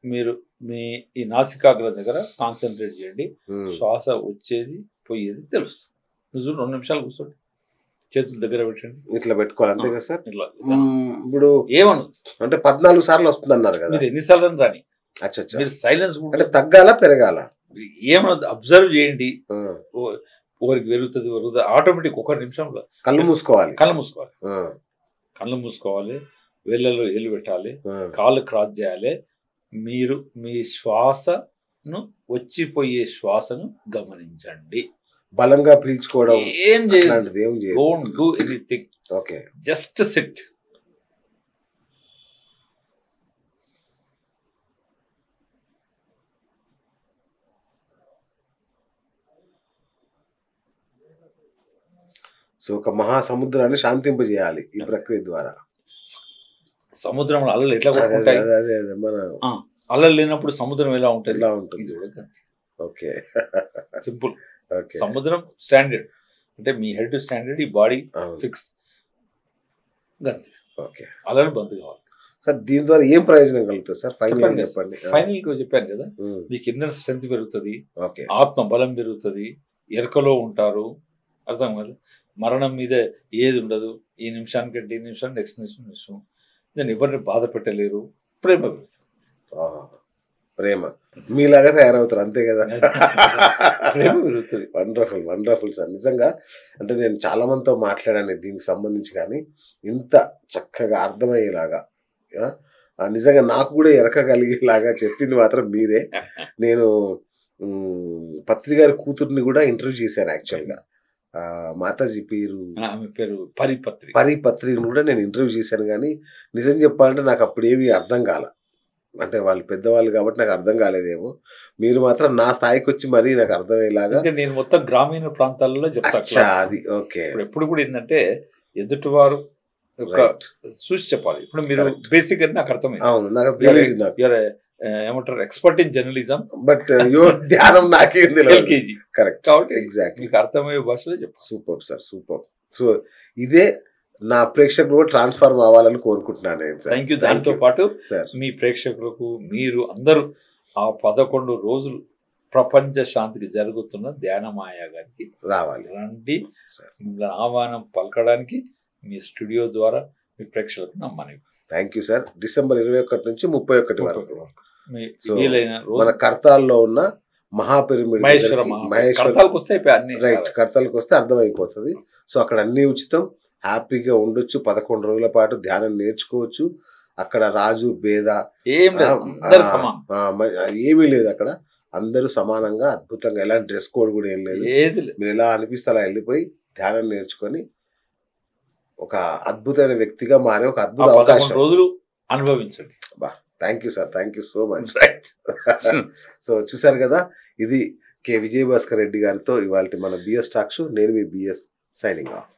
మీరు మీ ఈ నాసికాగ్ర దగ్గర కాన్సన్ట్రేట్ చేయండి. శ్వాస వచ్చేది పోయేది తెలుస్తుంది. నువ్వు 2 నిమిషాలు కూర్చోండి, చేతుల దగ్గర పెట్టండి, ఇట్లా పెట్టుకోవాలి. అంతే కదా సార్? ఇట్లా. ఇప్పుడు ఏమను అంటే 14 సార్లు వస్తుంది అన్నారు కదా, మీరు ఎన్నిసార్లు రాని. మీరు సైలెన్స్ అంటే తగ్గాల పెరగాల ఏమన్నా అబ్జర్వ్ చేయండి. ఒకరికి పెరుగుతుంది ఆటోమేటిక్. 1 నిమిషంలో కళ్ళు మూసుకోవాలి. కళ్ళు మూసుకోవాలి, వేళ్ళలో ఏలు పెట్టాలి, కాళ్ళు క్రాస్ చేయాలి. మీరు మీ శ్వాసను, వచ్చిపోయే శ్వాసను గమనించండి. బలంగా పీల్చుకోవడం ఏం చేయాలి. Don't do anything. Okay. Just SIT. So ఒక మహాసముద్రాన్ని శాంతింపజేయాలి ఈ ప్రక్రియ ద్వారా. సముద్రంలో అలలు ఎట్లా కొట్టుకుంటాయి? అలలు లేనప్పుడు సముద్రం ఎలా ఉంటుంది? ఓకే. సింపుల్. సముద్రం స్టాండర్డ్ అంటే మీ హెడ్ స్టాండర్డ్, ఈ బాడీ ఫిక్స్. గంతే. ఓకే. అలలు బంద్ కావాలి. సార్ దీని ద్వారా ఏం ప్రయోజనం కలుగుతుంది సార్? ఫైనల్ చెప్పండి. ఫైనల్ గా చెప్పాను కదా, మీకు ఇన్నర్ స్ట్రెంత్ పెరుగుతుంది, ఆత్మ బలం పెరుగుతుంది, ఎరకలో ఉంటారు. అర్థం కదా? మరణం మీద ఏది ఉండదు. ఈ నిమిషానికంటే ఈ నిమిషం, నెక్స్ట్ నిమిషం నేను ఎవరిని బాధ పెట్టలేరు. ప్రేమ పెరుగుతుంది. ప్రేమ మీలాగా తయారవుతారు, అంతే కదా? ప్రేమ పెరుగుతుంది. Wonderful sir. నిజంగా అంటే నేను చాలా మందితో మాట్లాడాను దీనికి సంబంధించి, కానీ ఇంత చక్కగా అర్థమయ్యేలాగా, నిజంగా నాకు కూడా ఎరకగలిగేలాగా చెప్పింది మాత్రం మీరే. నేను పత్రి గారి కూతుర్ని కూడా ఇంటర్వ్యూ చేశాను యాక్చువల్గా. మాతాజీ పేరు పరిపత్రిని కూడా నేను ఇంటర్వ్యూ చేశాను, కానీ నిజం చెప్పాలంటే నాకు అప్పుడేమి అర్థం కాల. అంటే వాళ్ళు పెద్దవాళ్ళు కాబట్టి నాకు అర్థం కాలేదేమో. మీరు మాత్రం నా స్థాయికి వచ్చి మరీ నాకు అర్థమయ్యేలాగా. నేను మొత్తం గ్రామీణ ప్రాంతాలలో చెప్తా. అది ఓకే. ఎప్పుడు కూడా ఏంటంటే ఎదుటివారు చూసి చెప్పాలి. ఇప్పుడు మీరు బేసిక్ అని నాకు అర్థమైంది. అవును, నాకు తెలియదు. ఏమంటారు ఎక్స్పర్ట్ ఇన్ జర్నలిజం, బట్ ధ్యానం నాకేం తెలియదు. ఎల్కేజీ కరెక్ట్, కాబట్టి ఎగ్జాక్ట్లీ. మీకు అర్థమయ్యే భాషలో చెప్పు. Super sir, super. సో ఇదే నా ప్రేక్షకులు కూడా ట్రాన్స్ఫార్మ్ అవ్వాలని కోరుకుంటున్నాను నేను సార్. Thank you. దాంతో పాటు సార్ మీ ప్రేక్షకులకు మీరు అందరూ ఆ 11 రోజులు ప్రపంచ శాంతికి జరుగుతున్న ధ్యానమాయ గారికి రావాలి, రండి. సార్. మిమ్మల్ని ఆహ్వానం పలకడానికి మీ స్టూడియో ద్వారా మీ ప్రేక్షకులకు నా మనవి. Thank you sir. డిసెంబర్ 21 నుంచి 31 వరకు మీ సో వీలైన మన రోజు కర్తాల్లో ఉన్న మహాపిరమిడ్ మహేశ్వర మహేశ్వర వస్తే అయిపోయి అన్ని రైట్, కర్తాలకు వస్తే అర్థమైపోతుంది. సో అక్కడ అన్ని ఉచితం, హ్యాపీగా ఉండొచ్చు. 11 రోజుల పాటు ధ్యానం నేర్చుకోవచ్చు. అక్కడ రాజు భేద ఏం లేదు, అందరూ సమానం. ఏమీ లేదు. అక్కడ అందరూ సమానంగా అద్భుతంగా, ఎలాంటి డ్రెస్ కోడ్ కూడా ఏం లేదు. ఏది లేదు. మీరు ఎలా అనిపిస్తే అలా వెళ్ళిపోయి ధ్యానం నేర్చుకొని ఒక అద్భుతమైన వ్యక్తిగా మారే ఒక అద్భుత 11 అవకాశం. రోజులు అనుభవించండి. Thank you sir, thank you so much. Right. So చూసారు కదా, ఇది కె విజయభాస్కర్ రెడ్డి గారితో ఇవాళ మన బిఎస్ టాక్ షో. నేను మీ బిఎస్ సైనింగ్ ఆఫ్.